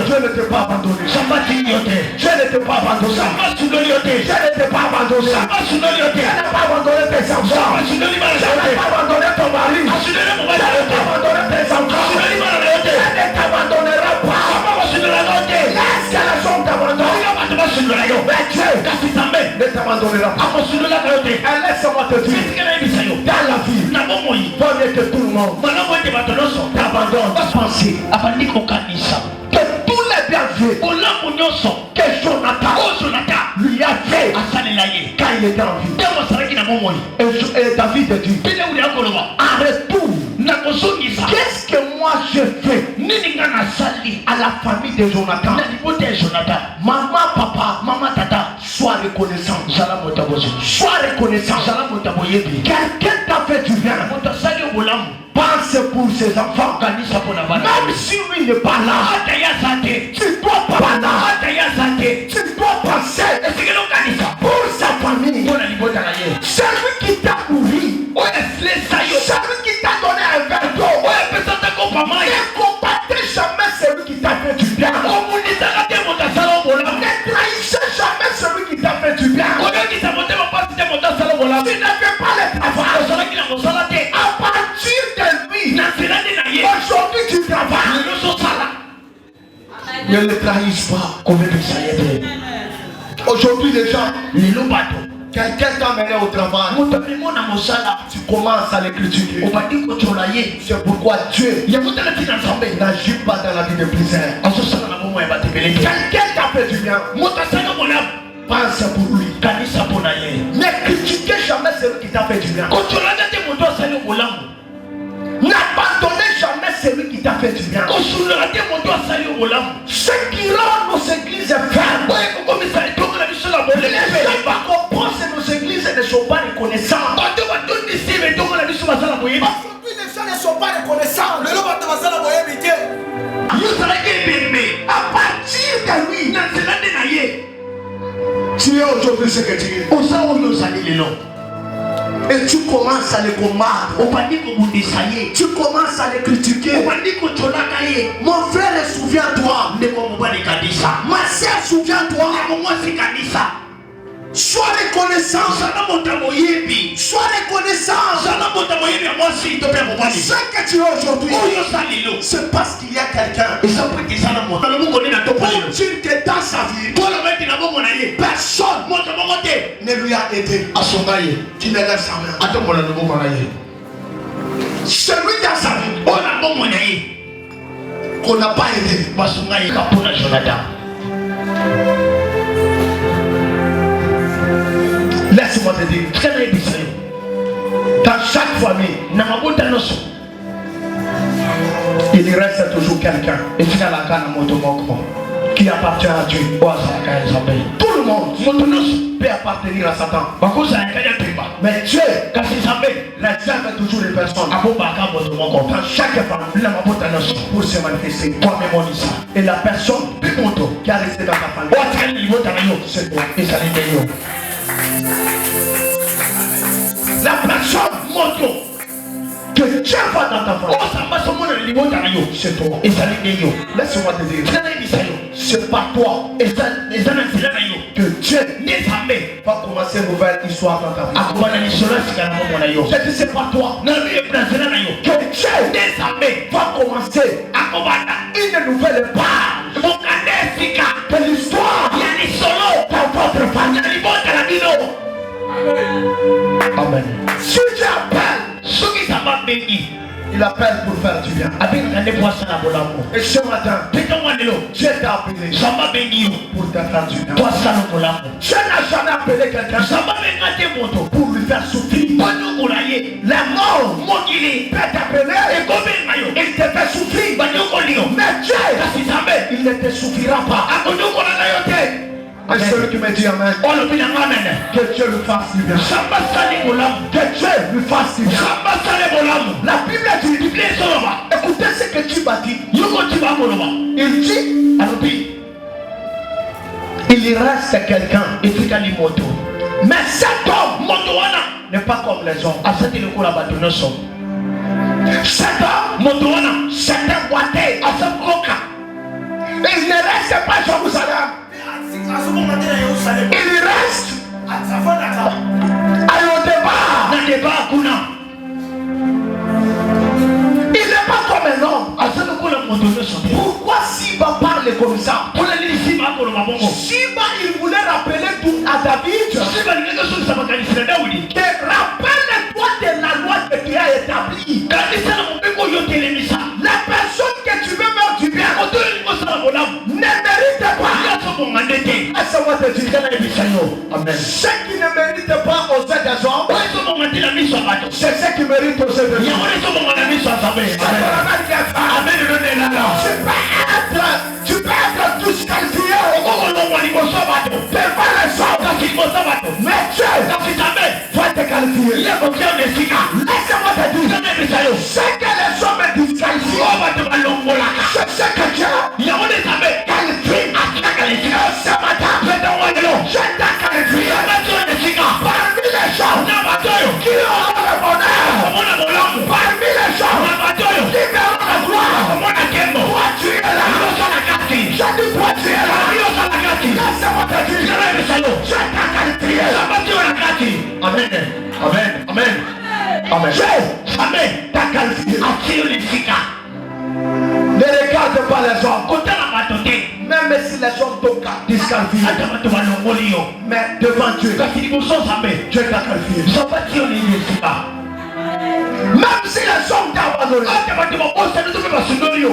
Dieu ne t'a pas abandonné. Dieu ne t'a pas abandonné. Dieu ne t'a pas abandonné. Dieu n'a pas abandonné tes enfants. Dieu n'a pas abandonné ton mari. Dieu n'a pas abandonné tes enfants. Dieu ne t'abandonnera pas. Laisse que les hommes t'abandonnent. Mais Dieu ne t'abandonnera pas. Et laisse-moi te dire, dans la vie, vaut mieux que tout le monde t'abandonne. Pensez que tous les bienfaits que Jonathan lui a fait quand il était en vie. Et David dit, en retour, qu'est-ce que moi je fais à la famille de Jonathan? Maman, papa, maman, tata, sois reconnaissant. Sois reconnaissant. Quelqu'un t'a fait du bien. Pense pour ses enfants. Même si lui n'est pas là, tu dois pas là. Tu dois penser pour sa famille. Celui qui t'a nourri, celui qui t'a donné un verre d'eau, ne combattez jamais celui qui t'a fait du bien. Ne trahissez jamais celui qui t'a fait du bien. Tu n'avais pas le travail. À partir de lui, aujourd'hui tu travailles. Ne le trahissent pas. Aujourd'hui les gens, quelqu'un t'a mené au travail, tu commences à le critiquer. C'est pourquoi Dieu n'agit pas dans la vie de plusieurs. Quelqu'un t'a fait du bien, pense pour lui. Ne critiquez jamais celui qui t'a fait du bien. N'abandonnez jamais celui qui t'a fait du bien. Ce qui rend nos églises fermes, les gens pas comprendre que nos églises ne sont pas reconnaissantes. Aujourd'hui les gens ne sont pas reconnaissants. À partir de lui, tu es aujourd'hui ce que tu es. Et tu commences à les combattre. Tu commences à les critiquer. Mon frère, souviens-toi. Ma soeur, souviens-toi. Sois reconnaissant. Sois reconnaissant. Ce que tu es aujourd'hui, c'est parce qu'il y a quelqu'un. Quand tu t'étends sa vie, personne ne lui a aidé. Tu ne lèves sa main. Celui dans sa vie qu'on n'a pas aidé. Laisse-moi te dire, dans chaque famille, il reste toujours quelqu'un qui appartient à Dieu. Tout le monde peut appartenir à Satan. Mais Dieu réserve toujours les personnes dans chaque famille pour se manifester. Et la personne qui a resté dans ta famille, c'est toi. La personne que Dieu va dans ta famille, c'est toi. Laisse-moi te dire, c'est pas toi que Dieu va commencer une nouvelle histoire dans ta vie. Je dis c'est pas toi que Dieu va commencer une nouvelle page de l'histoire dans votre famille. Amen. Si Dieu appelle, il appelle pour faire du bien. Et ce matin, Dieu t'a appelé pour te faire du bien. Dieu n'a jamais appelé quelqu'un pour lui faire souffrir. La mort peut t'appeler, il te fait souffrir. Mais Dieu, il ne te souffrira pas. Et celui qui me dit amen, que Dieu lui fasse du bien. Que Dieu lui fasse du bien. La Bible dit, écoutez ce que tu m'as dit. Il dit, il reste quelqu'un. Mais cet homme n'est pas comme les hommes. Cet homme, c'est un boité. Il ne reste pas à Jérusalem. Il reste à Lodeba. Il n'est pas comme un homme. Pourquoi Siba parle comme ça? Siba, il voulait rappeler tout à David. Rappelle-toi de la loi que tu as établie. La personne que tu veux faire du bien ne mérite pas. Laisse-moi te dire, amen. Ceux qui ne méritent pas aux yeux des hommes, c'est ceux qui méritent aux yeux des hommes. Tu peux être tous qualifiés devant les hommes, mais Dieu va te qualifier. Laisse-moi te dire, ce que les hommes disqualifient, c'est ce que Dieu qualifie. Ce matin, je t'ai qualifié parmi les gens qui auront le bonheur, parmi les gens qui verront la gloire. Toi tu es là, je dis toi tu es là. Laisse-moi te dire, je t'ai qualifié. Amen, amen, amen, amen. Amen, t'as qualifié. Ne regarde pas les hommes. Même si les hommes t'ont disqualifié, mais devant Dieu, Dieu t'a qualifié. Même si les hommes t'abandonnent,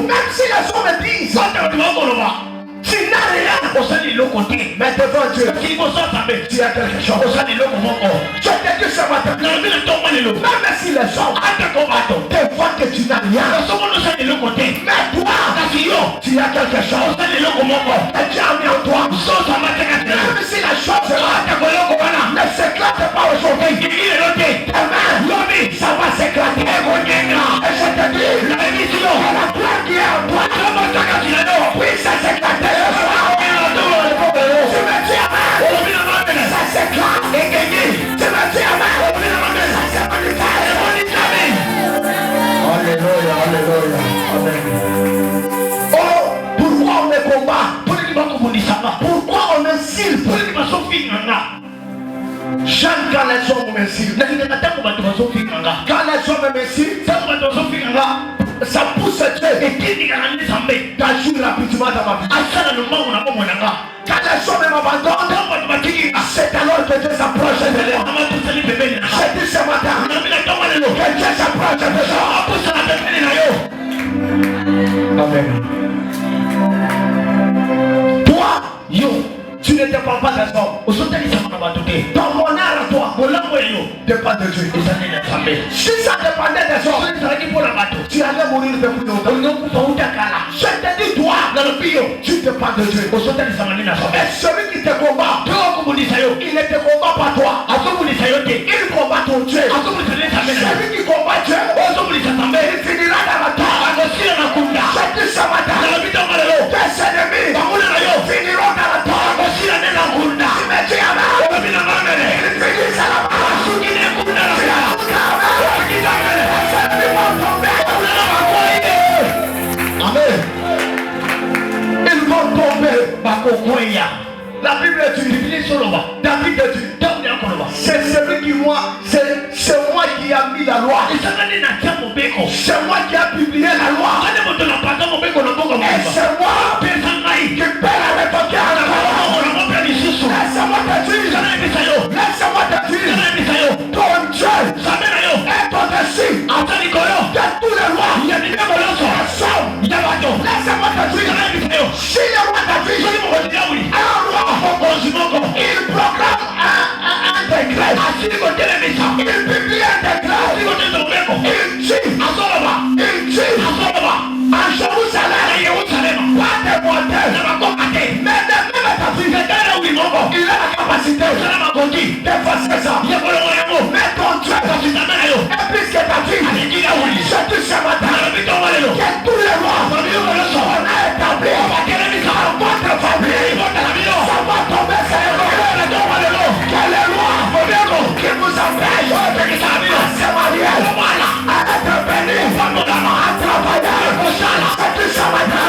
même si les hommes disent tu n'as rien, mais devant Dieu, tu as quelque chose. Je te dis ce matin, même si les gens te voient que tu n'as rien, mais toi, tu as quelque chose. Et Dieu a mis en toi. Même si la chose ne s'éclate pas aujourd'hui, demain, ça va s'éclater. Et je te dis, la gloire qui est en toi, oui, ça s'éclate. Tu me dis amen. Ça s'éclate et gagné. Tu me dis amen. Ça gens me remercient, quand les gens me remercient, ça pousse Dieu d'agir rapidement dans ma vie. Quand les gens m'abandonnent, c'est alors que Dieu s'approche de moi. Je dis ce matin que Dieu s'approche de moi. Amen. Toi, tu ne dépends pas des hommes. Dans mon art à toi, dépend de Dieu. Si ça dépendait des hommes, tu allais mourir depuis longtemps. Je te dis, toi, tu dépends de Dieu. Et celui qui te combat, il ne te combat pas toi. Il combat ton Dieu. Celui qui combat Dieu, il finira dans la terre. Je dis ce matin, tes ennemis finiront dans la terre. Tu me dis amen. Il finit ça là-bas. Amen. Ils vont tomber. La Bible dit, David dit, c'est celui qui moi, c'est moi qui a mis la loi. C'est moi qui a publié la loi. Et c'est moi qui paie la révoquer à la loi. Laisse-moi te dire, ton Dieu est au-dessus de tous les lois. Laisse-moi te dire, si le roi David est un roi, il proclame un décret. Il publie un décret. Il dit à Jérusalem, pas de mortels, mais de même David, il a la capacité d'effacer ça. Mais ton Dieu est plus que David. Je dis ce matin que tous les rois on a établi à votre famille, ça va tomber sur les rois. Que les rois qui vous empêchent à se marier, à être bénis, à travailler, je dis ce matin,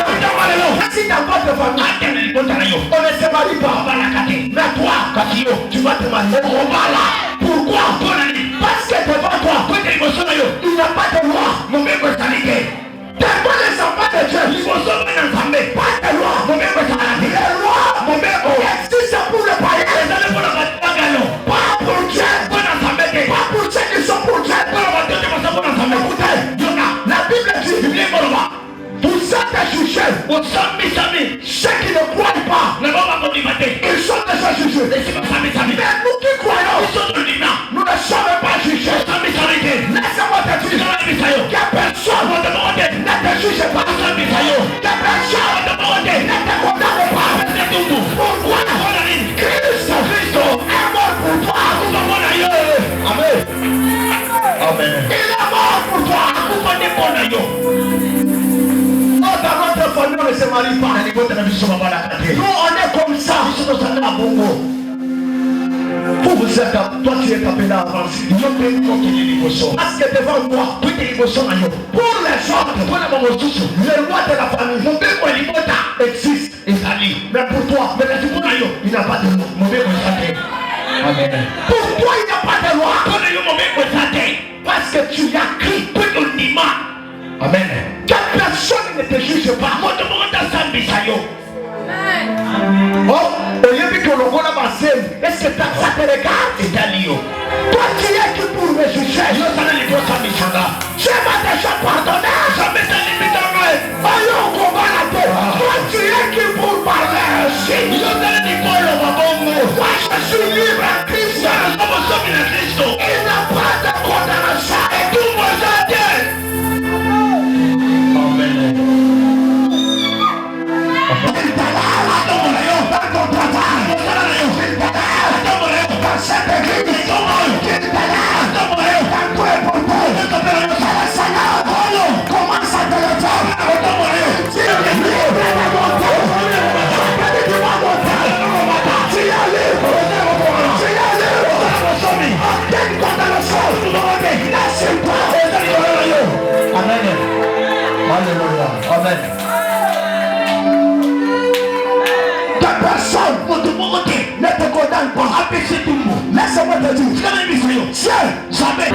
si dans votre famille on ne se marie pas, mais toi, tu vas te marier. Pourquoi? Parce que devant toi, il n'y a pas de loi. Devant les enfants de Dieu, pas de loi. Les lois existent pour le païen, pas pour Dieu, pas pour ceux qui sont pour Dieu. Écoutez, la Bible dit, vous êtes jugés. Ceux qui ne croient pas, ils sont déjà jugés. Mais nous qui croyons, nous ne sommes pas jugés. Laissez-moi te dire que personne ne te juge pas. Que personne ne te condamne pas. Pourquoi? Christ est mort pour toi. Amen. Amen. Il est mort pour toi. Dans notre famille, on ne se marie pas. Nous, on est comme ça. Vous êtes, toi tu es appelé à avancer. Parce que devant moi, pour les autres, le roi de la famille existe. Mais pour toi, il n'y a pas de loi. Amen. Pourquoi il n'y a pas de loi? Parce que tu as crié. Amen. Que personne ne te juge pas. Oh, est-ce que ça te regarde? Toi qui es qui pour me juger, Dieu m'a déjà pardonné. Allons au combat la tête. Toi qui es qui pour parler ainsi, moi je suis libre à Christ. Il n'a pas de condamnation. Et tout me dit. Amen. Commence à te le Amen. Ta personne ne te condamne pas. Laisse-moi Laisse-moi te dire. Dieu, jamais.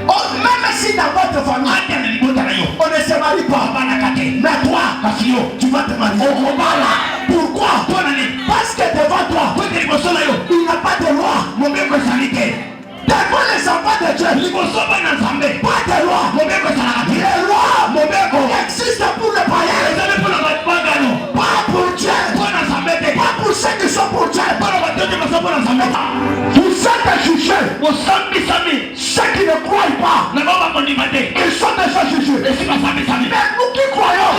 Oh, même si dans votre famille, on ne se marie pas. Mais toi, tu vas te marier. Pourquoi? Parce que devant toi, il n'y a pas de loi. Devant les enfants de Dieu, pas de loi. Les lois existent pour les païens, pas pour Dieu, pas pour ceux qui sont pour Dieu. Vous êtes jugés. Ceux qui ne croient pas, ils sont déjà jugés. Mais nous qui croyons,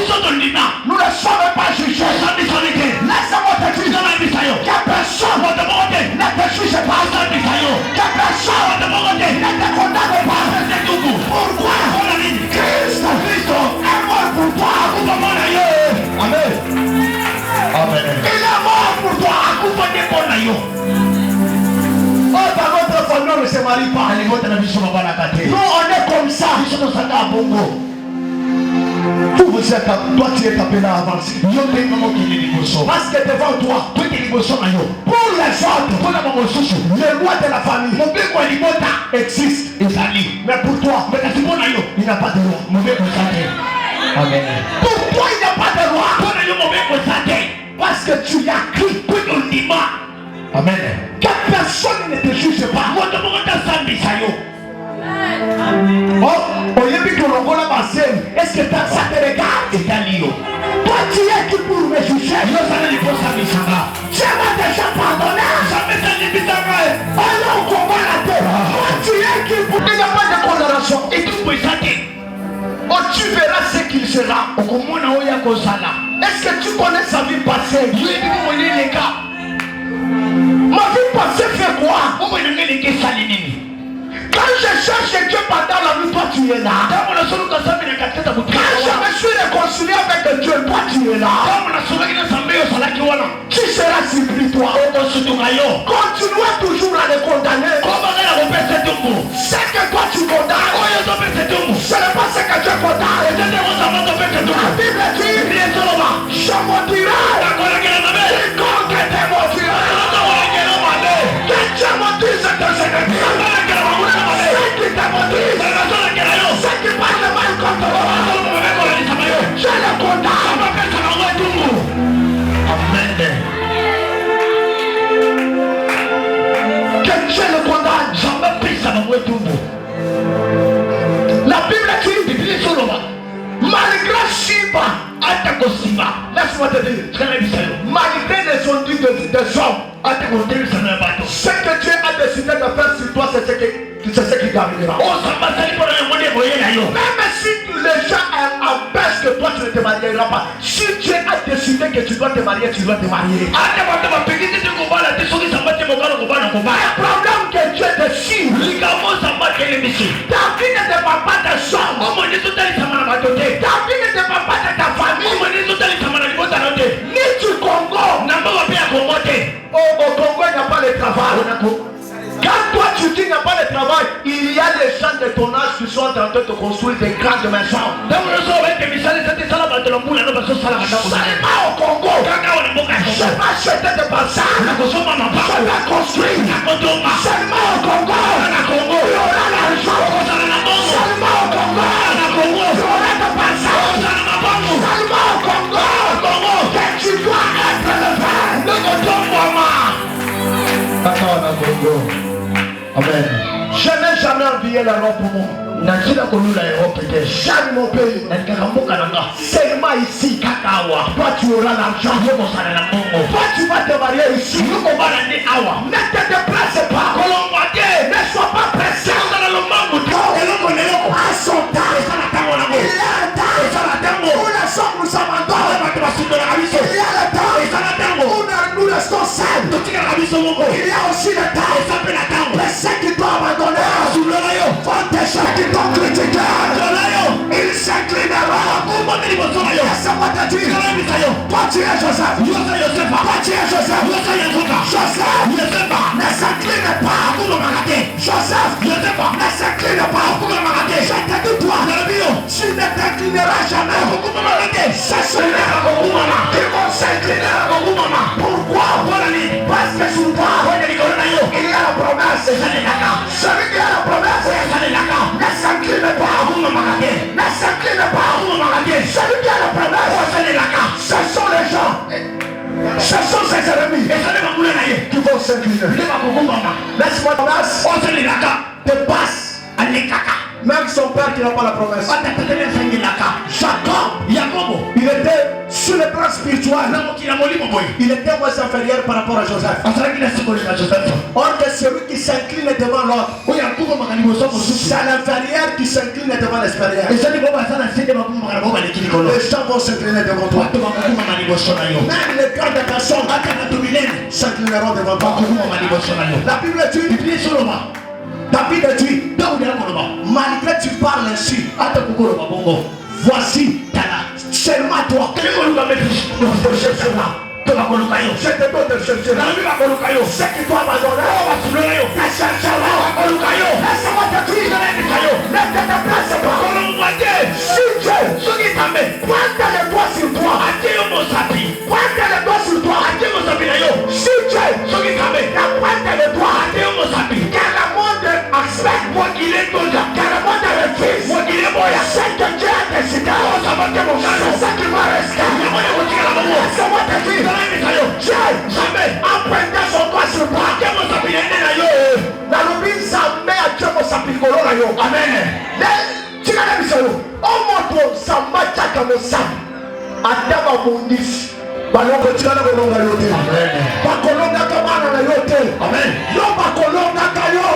nous ne sommes pas jugés. Laisse-moi te dire que personne ne te juge pas. Que personne ne te condamne pas. Pourquoi? Christ est mort pour toi. Amen. Il est mort pour toi. Oh, dans notre famille, on ne se marie pas. Nous, on est comme ça. Vous êtes, toi tu es appelé à avancer. Parce que devant toi, pour les autres, les lois de la famille existent. Mais pour toi, il n'y a pas de loi. Amen. Pourquoi il n'y a pas de loi? Parce que tu y as cru. Amen. Que personne ne te juge pas. Oh, est-ce que ça te regarde? Toi tu es qui pour me juger? Dieu m'a déjà pardonné. Alors on combat la terre. Toi tu es qui pour... Il n'y a pas de condamnation. Oh, tu verras ce qu'il sera. Est-ce que tu connais sa vie passée? Ma vie passée fait quoi? Quand je cherche Dieu pendant la nuit, toi tu es là. Quand je me suis réconcilié avec Dieu, toi tu es là. Tu seras surpris toi. Continuez toujours à les condamner. C'est que toi tu condamnes. Ce n'est pas ce que Dieu condamne. La Bible dit, je mentirai. Quiconque te mentira. Que Dieu maudisse tes ennemis. Ceux qui te maudissent, ceux qui parlent mal contre toi, je les condamne. Amen. Que Dieu le condamne. La Bible dit, malgré Shiba, laisse-moi te dire, malgré les ondits des hommes, ce que Dieu a décidé de faire sur toi, c'est ce qui t'arrivera. Même si les gens empêchent que toi tu ne te marieras pas, si Dieu a décidé que tu dois te marier, tu dois te marier. Le problème que Dieu décide, ta vie ne dépend pas de ça. Ta vie ne dépend pas de ta famille. Ni du Congo. Au Congo, il n'y a pas de travail. Quand toi tu dis qu'il n'y a pas de travail, il y a des gens de ton âge qui sont en train de te construire des grandes maisons. Seulement au Congo, je vais acheter des bazars, je vais construire. Seulement au Congo, il y aura l'argent. Seulement au Congo, il y aura des bazars. Seulement au Congo, que tu dois être le frère. Amen. Je n'ai jamais envié l'Europe pour moi. J'aime mon pays. Seulement ici, toi tu auras l'argent. Toi tu vas te marier ici. Ne te déplace pas. Ne sois pas pressé. À son temps. Il y a un temps où les hommes nous abandonnent. Il y a le temps où nous restons seuls. Il y a aussi le temps. Mais ceux qui t'ont abandonné font des choses qui t'ont critiqué. Ils s'inclineront. Laisse-moi te dire, toi tu es Joseph. Toi tu es Joseph. Joseph ne s'incline pas. Joseph ne s'incline pas. Je te dis toi, tu ne t'inclineras jamais. C'est ceux-là qui vont s'incliner. Pourquoi? Parce que sur toi, il y a le problème. Celui qui a la promesse, ce sont les gens, ce sont ses ennemis qui vont s'incliner. Laisse-moi dépasse même son père qui n'a pas la promesse. Jacob, il était sur le plan spirituel, il était moins inférieur par rapport à Joseph. Or que celui qui s'incline devant l'autre, c'est l'inférieur qui s'incline devant l'expérience. Les gens vont s'incliner devant toi. Même les grandes personnes s'inclineront devant toi. La Bible dit, David dit, malgré tu parles ainsi, voici, seulement toi. Je te donne de chercher. C'est qui doit abandonner. Ta cherchera. Laisse-moi te dire. Laisse ta place. Si Dieu pointe les doigts sur toi. Pointe les doigts sur toi. Si Dieu pointe les doigts. Car le monde accepte. Car le monde refuse. C'est que Dieu a décidé. C'est ça qui m'a resté. Laisse-moi te dire. Jamais apprendre son doigt sur toi. La lobby jamais a tué mon sapicolo. Amen. Tu l'as vu ça. On montre sa macha comme ça. Adama Mundis. Balongo tu l'as vu dans la yote. Bakolonga kamana la yote. Amen. Yo bakolonga kayo.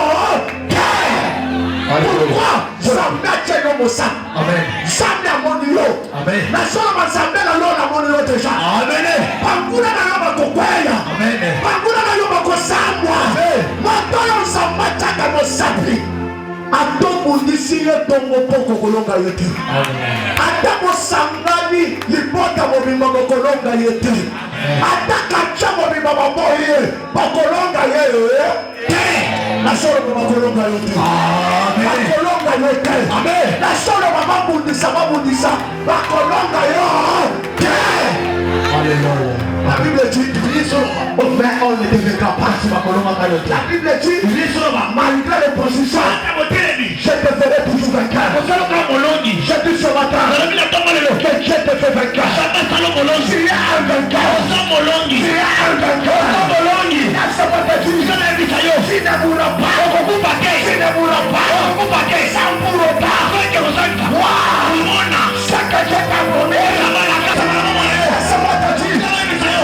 Pourquoi Zambia tient nos sang? Amen. Zambia monio. Amen. Na solo Zambia la lona monio déjà. Amen. Panguna na yoba kokwela. Amen. Panguna na yoba kosamwa. Amen. Motoyo Zambia taka mo sabri. Atombo ndisi ye tongo poko kolonga yote. Amen. Atamo sangani lipota mo bimbo kolonga yote. Ataka chamo bimbo boye kolonga yote. La solo kolonga yote. Bakolonga yote. Amen. La solo babundisa bakolonga yote. Alléluia. La Bible dit, mais on ne devait pas passer bakolonga yote. La Bible dit, malgré les positions, je te ferai toujours vainqueur. Je te dis ce matin que Dieu te fait vainqueur. Tu es un vainqueur. Tu es un vainqueur. Laisse-moi te dire, tu ne mourras pas. Tu ne mourras pas. Sans pour autant voir ce que je t'ai donné. Laisse-moi te dire,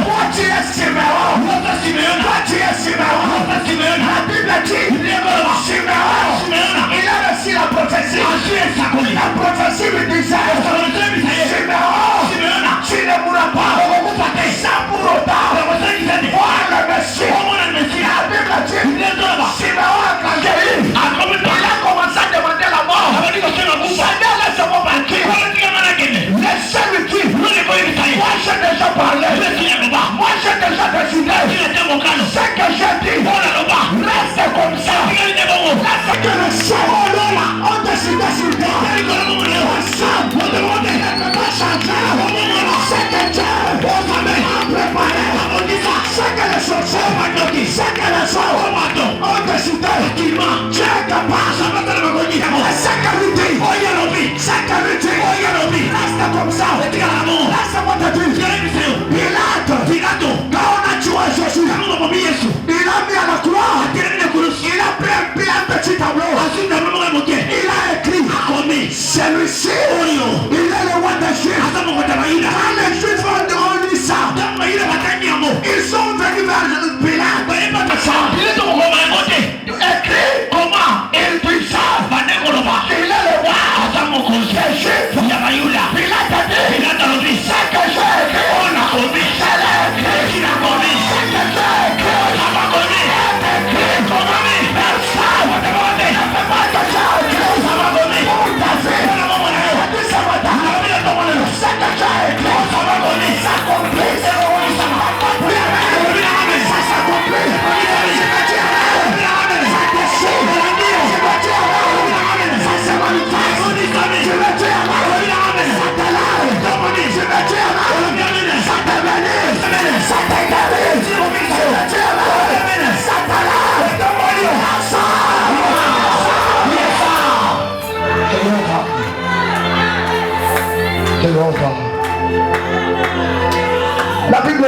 toi tu es Siméon. Toi tu es Siméon. La Bible dit, Siméon, il a reçu la prophétie. La prophétie lui disait, Siméon, tu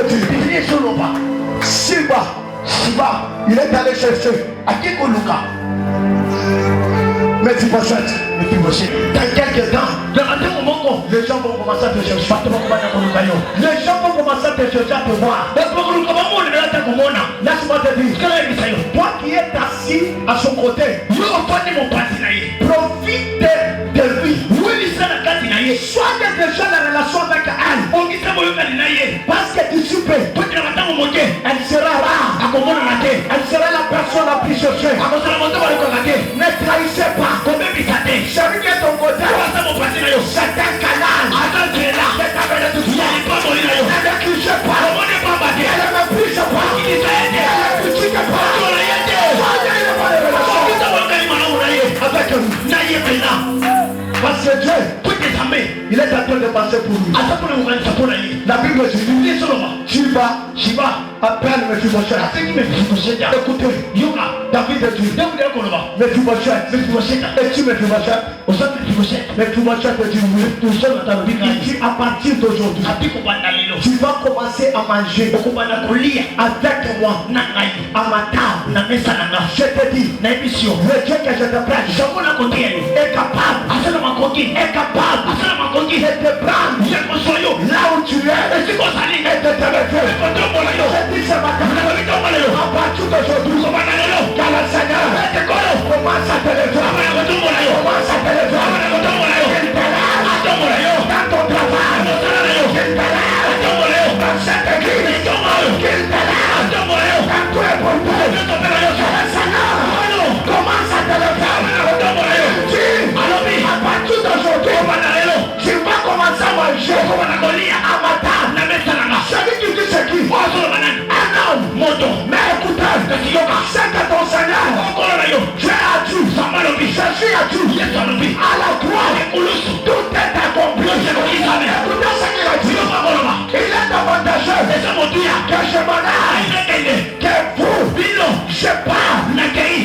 Bible dit, Siba, il est allé chercher à Kikoluka. Mais tu pochettes. Dans quelques temps, les gens vont commencer à te chercher. Les gens vont commencer à te chercher, à te voir. Laisse-moi te dire, toi qui es assis à son côté, profite de lui. Sois déjà la relation avec elle. Parce que tu suppes, elle sera rare. Elle sera la personne la plus cherchée. Ne trahissez pas. Celui qui est ton côté, c'est un canal. Ne négligez pas. Elle ne méprise pas. Elle ne critique pas. Avec lui. Parce que Dieu, il est en train de passer pour lui. La Bible dit, Shiva, appelle Mephibosheth. Écoutez, David est dit, Mephibosheth, es-tu Mephibosheth? Mephibosheth dit oui. Il dit à partir d'aujourd'hui, tu vas commencer à manger avec moi à ma table. Je te dis, le Dieu que je te prête est capable de te prendre là où tu es et de te lever. Je dis ce matin, à partir d'aujourd'hui, que le Seigneur commence à te lever. Commence à te lever. Qu'il te lève dans ton travail. Qu'il te lève dans cette église. Qu'il te lève dans tout et pour tout. Que le Seigneur commence à te lever. À partir d'aujourd'hui, tu vas commencer à manger à ma table. Celui qui dit c'est qui? Un homme. Mais écoutez, c'est que ton Seigneur, tu as dit, Jésus a dit, à la croix, tout est accompli. Écoutez ce qu'il a dit. Il est avantageux que je m'en aille, que vous, je pars,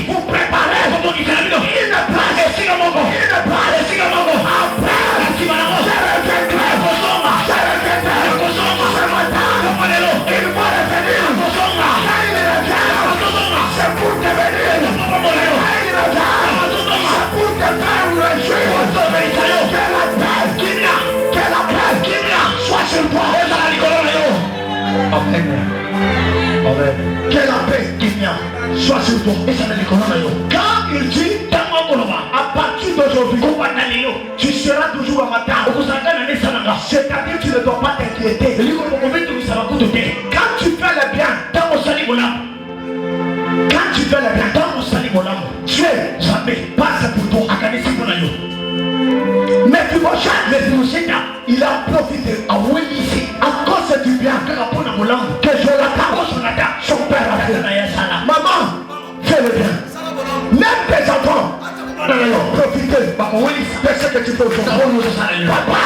vous préparez une place. Que la paix soit sur toi. Quand il dit à partir d'aujourd'hui, tu seras toujours à ma table. C'est-à-dire que tu ne dois pas t'inquiéter. Quand tu fais le bien, Dieu passe pour toi. Mais il a profité à cause du bien que Jonathan, son père a fait. Maman, fais le bien. Même tes enfants, profitez de ce que tu peux faire. Papa,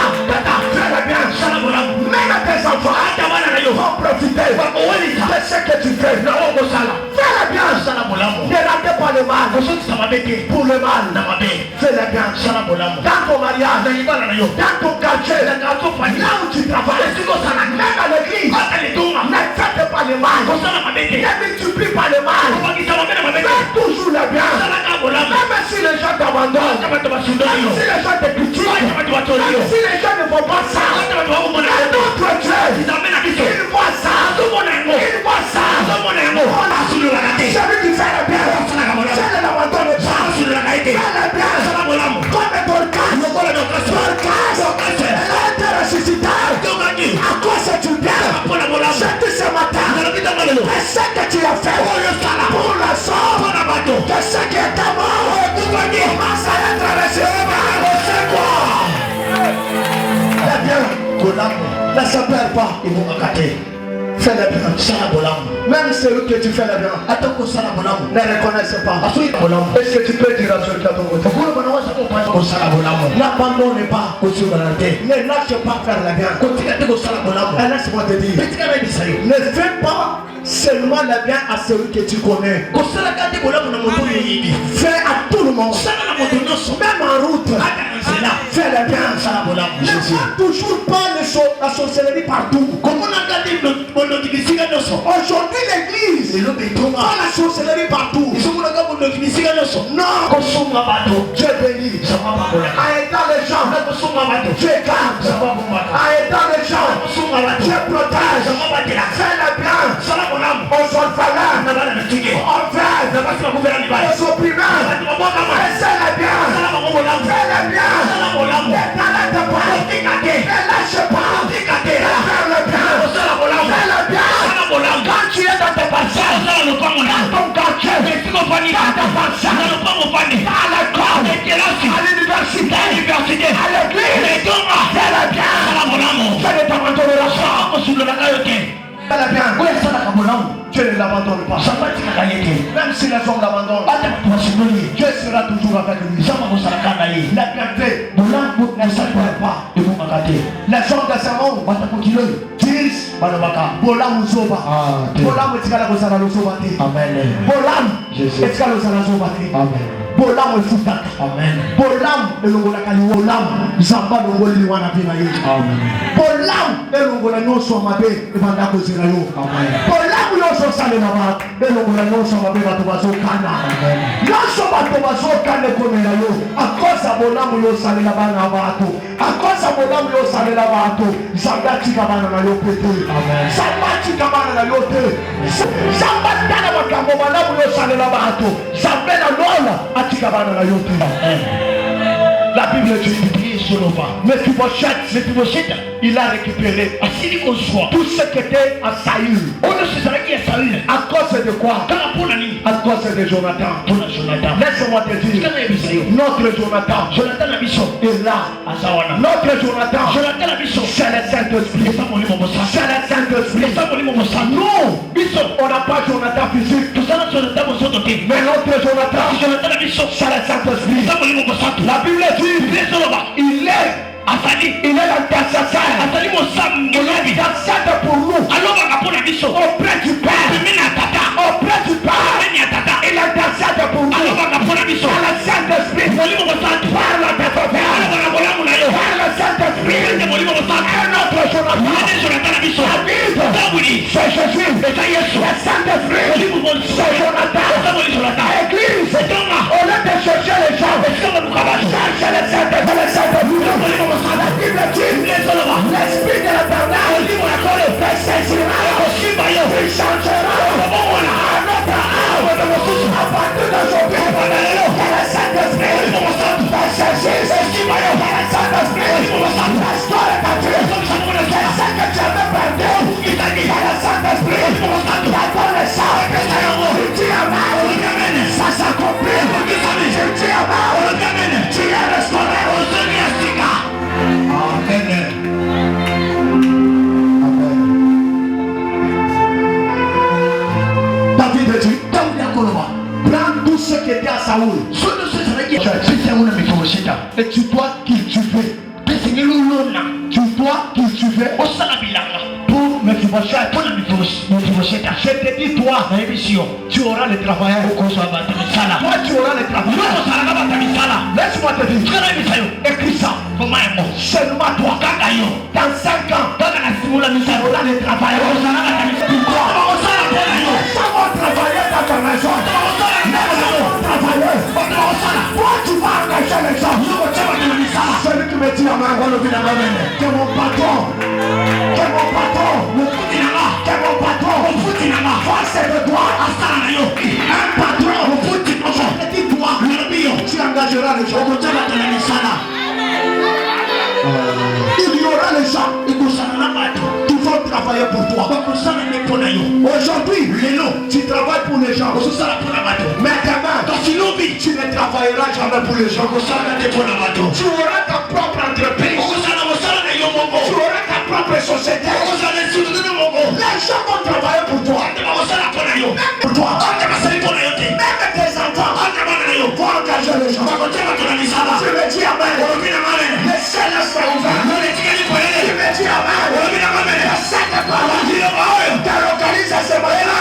fais le bien. Même tes enfants vont profiter de ce que tu fais. Fais le bien. Ne ratez pas le mal pour le mal. Fais le bien. Dans ton mariage, dans ton quartier, là où tu travailles, même à l'église, ne faites pas le mal. Ne multiplie pas le mal. Fais toujours le bien. Même si les gens t'abandonnent, même si les gens te critiquent, même si les gens ne font pas ça, notre Dieu, il voit ça. Il voit ça. Celui qui fait le bien, c'est ne l'abandonne pas. Fais le bien. Comme Dorcas, elle a été ressuscitée à cause du bien. Je dis ce matin, et ce que tu as fait pour le sort de ce qui est mort, commence à être ressuscité. Eh bien, ne se perds pas, ils vont m'accater. Fais le bien. Même celui que tu fais le bien, ne reconnaissez pas. Est-ce que tu peux dire à celui qui est à ton côté? N'abandonne pas. Ne lâche pas faire le bien. Et laisse-moi te dire, ne fais pas seulement le bien à celui que tu connais. Fais à tout le monde. Même en route. cela. Fais le bien. Ça la bonne Ne vois toujours pas la sorcellerie partout. Comment on a gardé le Aujourd'hui, l'église voit la sorcellerie partout. Non. Dieu bénit. Arrêtant les gens. Dieu garde. Arrêtant les gens. Dieu protège. Fais le bien. Aux orphelins. Aux veuves. Aux opprimés. Fais le bien. Fais le bien. Ne lâche pas. Fais le bien. Fais le bien. Quand tu es dans tes parcelles, dans ton quartier, dans ta parcelle, à l'école, à l'université, à l'église, fais le bien. Fais de t'abandonner. Fais le bien. Tu ne l'abandonnes pas. Même si les hommes l'abandonnent, Dieu sera toujours avec lui. La clarté ne s'appelle pas. Les hommes de ce monde disent Bolam Zoba. Bolam etikala kozala lozoba te. Bolam etikala kozala zoba te. Bolam efutaka. Bolam elongolaka liwolam Nzamba longoli liwana mpe na ye. Bolam elongola nyonso mabe ebanda kozela yo. Bolam nyonso osalela bato elongola nyonso mabe bato bazokana. Nyonso bato bazokana ekomela yo akoza bolamu yo osalela bana bato. Akoza bolamu yo osalela bato Nzambe atika bana na yo pe te. Nzambe atika bana na yo te. Nzambe atala makambo malamu yo osalela bato. Nzambe na lola atika bana na yo te. La Bible dit Mephibosheth, il a récupéré tout ce qui était à Saül. À cause de quoi? À cause de Jonathan. Laisse-moi te dire, notre Jonathan est là. Notre Jonathan, c'est le Saint-Esprit. C'est le Saint-Esprit. Nous, on n'a pas Jonathan physique. Mais notre Jonathan, c'est le Saint-Esprit. La Bible dit, il est l'intercesseur. Il intercède pour nous auprès du Père. Auprès du Père. Il intercède pour nous. Par le Saint-Esprit. Par le Saint-Esprit. Par le Saint-Esprit. Et notre Jonathan. C'est Jésus. Le Saint-Esprit. C'est Jonathan. Église. Au lieu de chercher les gens, cherchez le Saint-Esprit. La Bible dit, l'Esprit de l'Éternel fait saisira, il changera à notre âme. À partir d'aujourd'hui, le Saint-Esprit fait saisir, le Saint-Esprit restaure ta vie. C'est ce que tu avais perdu. Le Saint-Esprit t'adonne ça. Il dit Amen. Ça s'accomplit. Il dit Amen. Tu es restauré. David dit, prends tout ce qui était à Saoul. Et tu dois cultiver. Tu dois cultiver pour Mephibosheth. Je te dis, toi, tu auras le travail. Toi, tu auras le travail. Laisse-moi te dire. Écris ça. Seulement toi. Dans 5 ans, tu auras le travail. Pourquoi? Ça va travailler dans ta maison. Toi, tu vas engager les gens. Celui qui me dit Amen, c'est mon patron. C'est mon patron. C'est mon patron. Toi, c'est de toi. Un patron. Dis-toi, tu engageras les gens. Il y aura les gens qui vont travailler pour toi. Aujourd'hui, tu travailles pour les gens. Mais demain, tu ne travailleras jamais pour les gens. Tu auras ta propre entreprise. Tu auras ta propre société. Les gens vont travailler pour toi. Même pour toi. Même tes enfants vont engager les gens. Tu me dis Amen. Le ciel sera ouvert. Tu me dis Amen. Cette parole te localise à ce moment-là.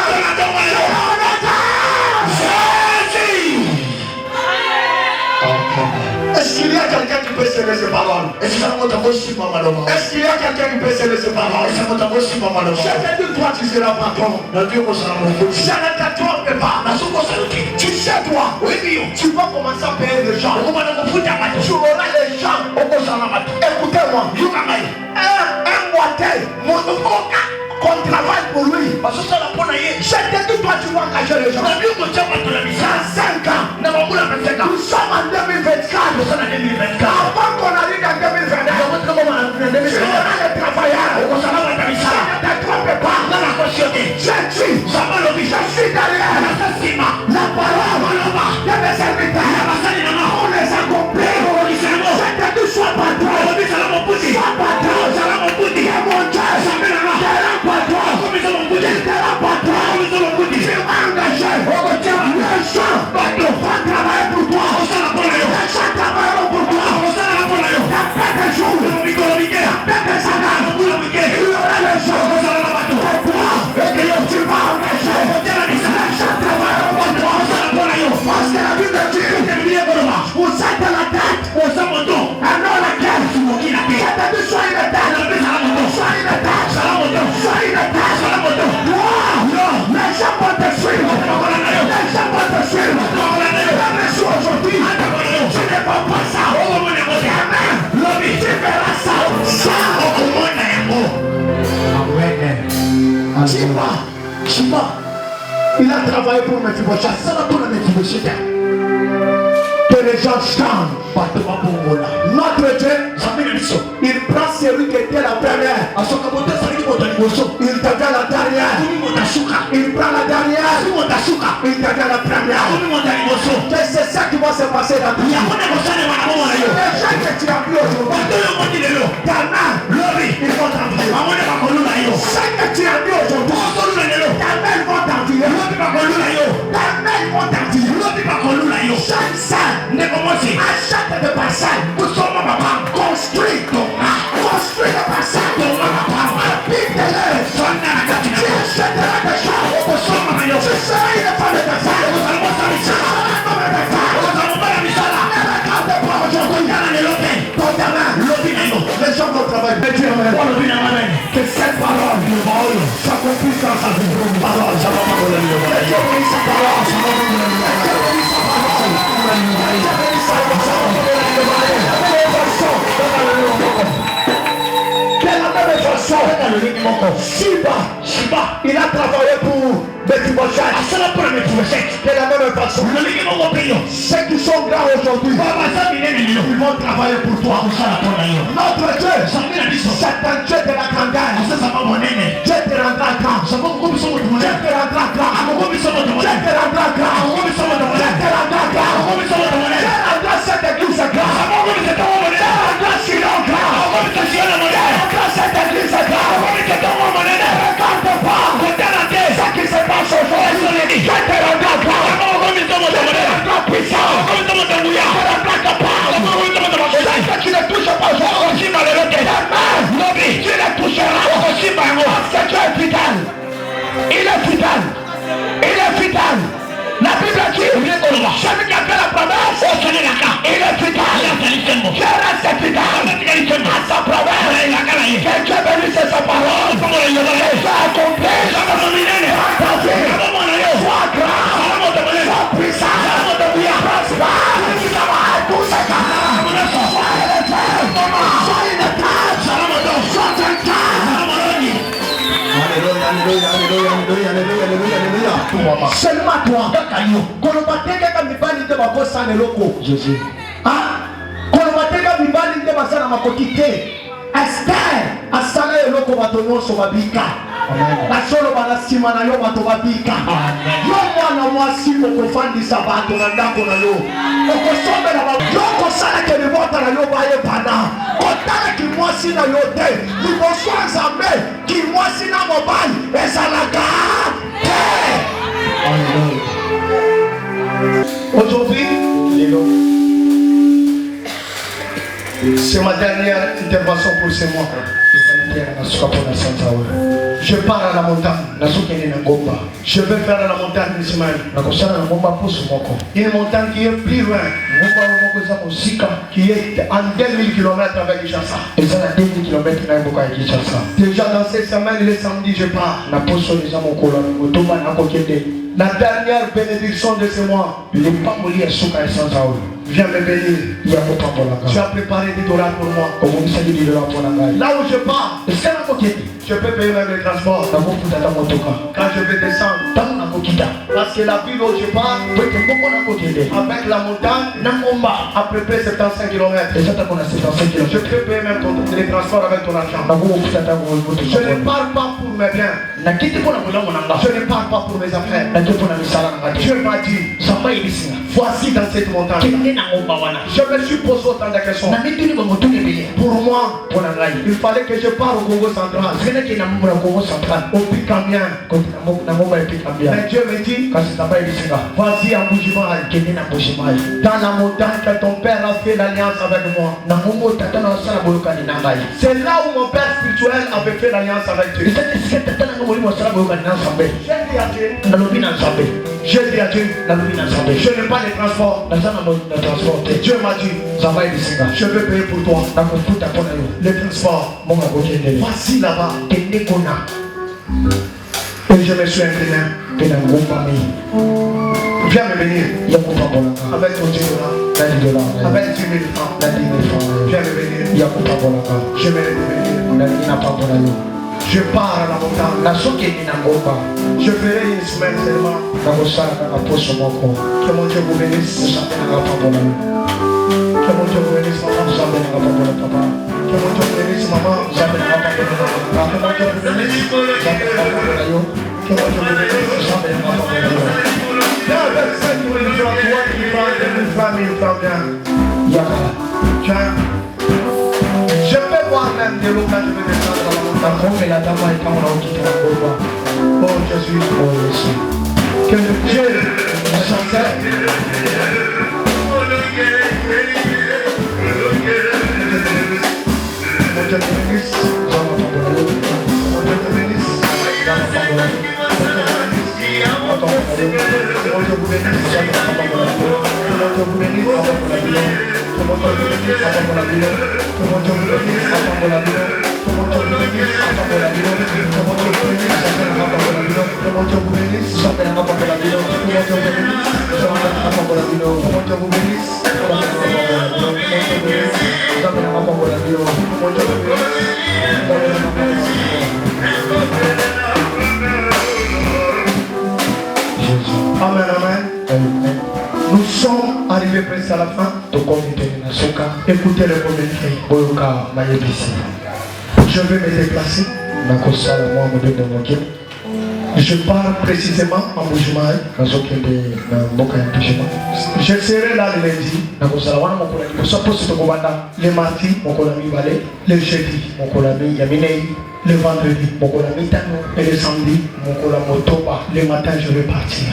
Est-ce qu'il y a quelqu'un qui peut se lever? Est-ce qu'il y a quelqu'un qui peut se laisser parler? Je te dis, toi, tu seras patron. Je ne te trompe pas. Tu sais, toi, tu vas commencer à payer les gens. Tu auras les gens. Écoutez-moi. Un moitié, mon qu'on travaille pour lui. Je te dis, toi, tu vas engager les gens. Dans 5 ans, nous sommes en 2024. Avant qu'on arrive en 2021, tu auras les travailleurs. Ne te trompe pas. Je suis derrière la parole de mes serviteurs. On les accomplit. Je te dis, sois patron. Sois patron. Il est mon Dieu. Tu vas engager les gens vont travailler pour toi. Les gens travailleront pour toi. Après des jours, après des années, il y aura les gens pour toi. Et tu vas engager les gens travailleront pour toi. Parce que la Bible dit, vous êtes la tête, et non la tête. Je te dis, soyez la tête. Soyez la tête. Soyez la tête. Les gens vont te suivre. Les gens vont te suivre. Même les jours aujourd'hui, tu ne vas pas ça. Amen. Tu verras ça. Chiba, il a travaillé pour mes fibochas. Ça n'a pas de fibochas. Que les gens changent. Notre Dieu, il prend celui qui était la première. Il devient la dernière. Il prend la dernière. Il devient la première. C'est ça qui va se passer dans ta vie. Les gens que tu as vu aujourd'hui, ta main, ils vont t'envier. Ceux que tu as vu aujourd'hui, ta main, ils vont t'envier. Ta main, ils vont t'envier. Chaque salle, achète de parcelles. Construis ton âme. Construis le parcelle. Habite-le. Tu achèteras des choses. Tu seras une femme de ta femme. Tu seras une femme de ta femme. Ne regarde pas aujourd'hui. Dans ta main. Les gens vont travailler. Que cette parole s'accomplisse dans sa vie. J'accomplisse sa parole. J'accomplisse sa de la même façon, Shiba, il a travaillé pour Mephibosheth. De la même façon, ceux qui sont grands aujourd'hui, ils vont travailler pour toi. Notre Dieu, c'est un Dieu de la grandeur. Dieu te rendra grand. Dieu te rendra grand. Dieu te rendra grand. Dieu te rendra grand. Dieu rendra cette église grande. Dieu rendra Sion grand. Dieu rendra cette église grande. Ne regarde pas ce qui se passe aujourd'hui. Dieu te rendra grand. Dieu te rendra puissant. Dieu te rendra capable. Ce que tu ne touches pas aujourd'hui, demain, tu ne toucheras. Parce que Dieu est fidèle. Il est fidèle. Il est fidèle. La Bible dit, celui qui a fait la promesse, il est fidèle. Dieu reste fidèle à sa promesse. Que Dieu bénisse sa parole. Et soit accompli dans ta vie. Sois grand. Sois puissant. Prospère. Tout ce que sois élevé. Sois une tâche. Sois un tâche. Alléluia. Seulement toi. Kolobateka mibali te bakosa neloko. Jésus. Kolobateka mibali te basana makoti te. Esther asala eloko bato nyonso babika. Na solo bana sima na yo bato babika. Yo mwana mwasi okofandisa bato na ndako na yo. Okosombela bato. Yo kosala ke libota na yo baye pana. Kotala ki mwasi na yo te. Liboso nzambe ki mwasi na mobali ezalaka te. Aujourd'hui, C'est ma dernière intervention pour ce mois. Je pars à la montagne. Je vais faire à la montagne Ismaël. Une montagne qui est plus loin. Qui est à 2000 km avec Kinshasa. Déjà dans cette semaine, le samedi, je pars. La dernière bénédiction de ce mois. Viens me bénir. Tu as préparé des dollars pour moi. Là où je pars, je peux payer même le transport. Quand je vais descendre, parce que la ville où je pars, avec la montagne, à peu près 75 km. Je peux payer même les transports avec ton argent. Je ne parle pas pour mes biens. Je ne parle pas pour mes affaires. Dieu m'a dit, voici dans cette montagne. Je me suis posé autant de questions. Pour moi, il fallait que je parte au Congo central. Au Picambien. Mais Dieu me dit, voici à Bujimaï. Dans la montagne que ton père a fait l'alliance avec moi. C'est là où mon père spirituel avait fait l'alliance avec Dieu. J'ai dit à Dieu, je n'ai pas les transports. Dieu m'a dit, je vais payer pour toi les transports. Voici là-bas. Et je me suis incliné. Viens me bénir avec ton 10 $, avec 10 000 francs. Viens me bénir. Je vais me bénir. Je pars à la montagne. Je ferai une semaine seulement. Que mon Dieu vous bénisse. Que mon Dieu vous bénisse, maman. Que mon Dieu vous bénisse, maman. Que mon Dieu vous bénisse. Que mon Dieu vous bénisse. Avec 5 000 francs, 3 000 francs, 1000 francs, tiens. Je peux voir même de l'eau quand je vais descendre à la montagne. Oh Jésus. Que Dieu s'en serve. Mon Dieu te bénisse. Mon Dieu te bénisse. Amen, amen. Nous sommes arrivés presque à la fin. Écoutez le communiqué. Je vais me déplacer. Je pars précisément en Bujimaï. Je serai là le lundi, le mardi, le jeudi, le vendredi et le samedi. Le matin, je vais partir.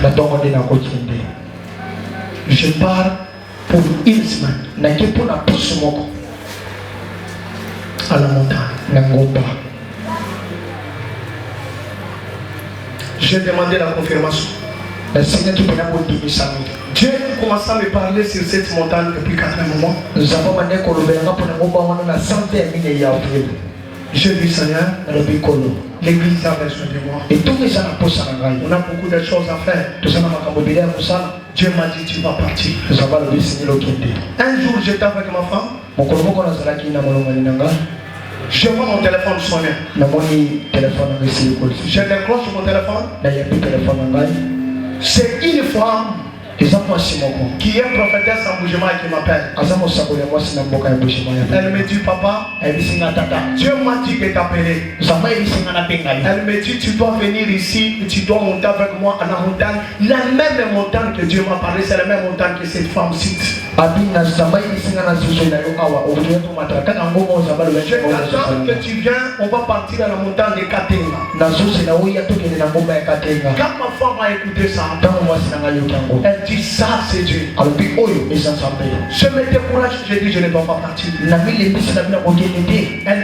Je pars pour une semaine à la montagne. J'ai demandé la confirmation. Dieu commence à me parler sur cette montagne depuis 4 mois. Je dis Seigneur, l'église a besoin de moi. On a beaucoup de choses à faire. Dieu m'a dit tu vas partir. Un jour j'étais avec ma femme. Je vois mon téléphone sonner. Je décroche mon téléphone. C'est une femme qui est prophétesse en Bujimaï qui m'appelle. Elle me dit papa, Dieu m'a dit que t'appeler. Elle me dit tu dois venir ici, tu dois monter avec moi à la montagne. La même montagne que Dieu m'a parlé, c'est la même montagne que cette femme cite. que tu viens, on va partir à la montagne de Katenga. Quand ma femme a écouté ça, elle dit ça c'est Dieu. Je me décourage, je dis je ne dois pas partir. Elle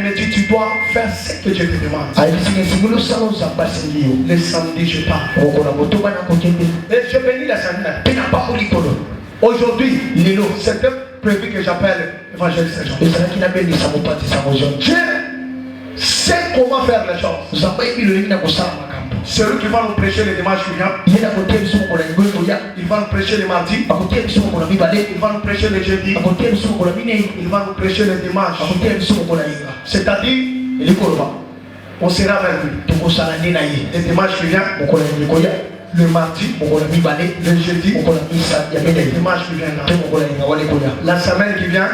me dit tu dois faire ce que je te demande. Le samedi je pars. Et je bénis la Seigneur. Aujourd'hui, c'était prévu que j'appelle l'évangéliste Jean. Dieu sait comment faire les choses. Celui qui va nous prêcher les dimanches qui vient, il va nous prêcher les mardis, il va nous prêcher les jeudis, il va nous prêcher les dimanches. C'est-à-dire, on sera avec lui. Les dimanches qui vient, le mardi, le jeudi, les dimanches qui viennent. La semaine qui vient,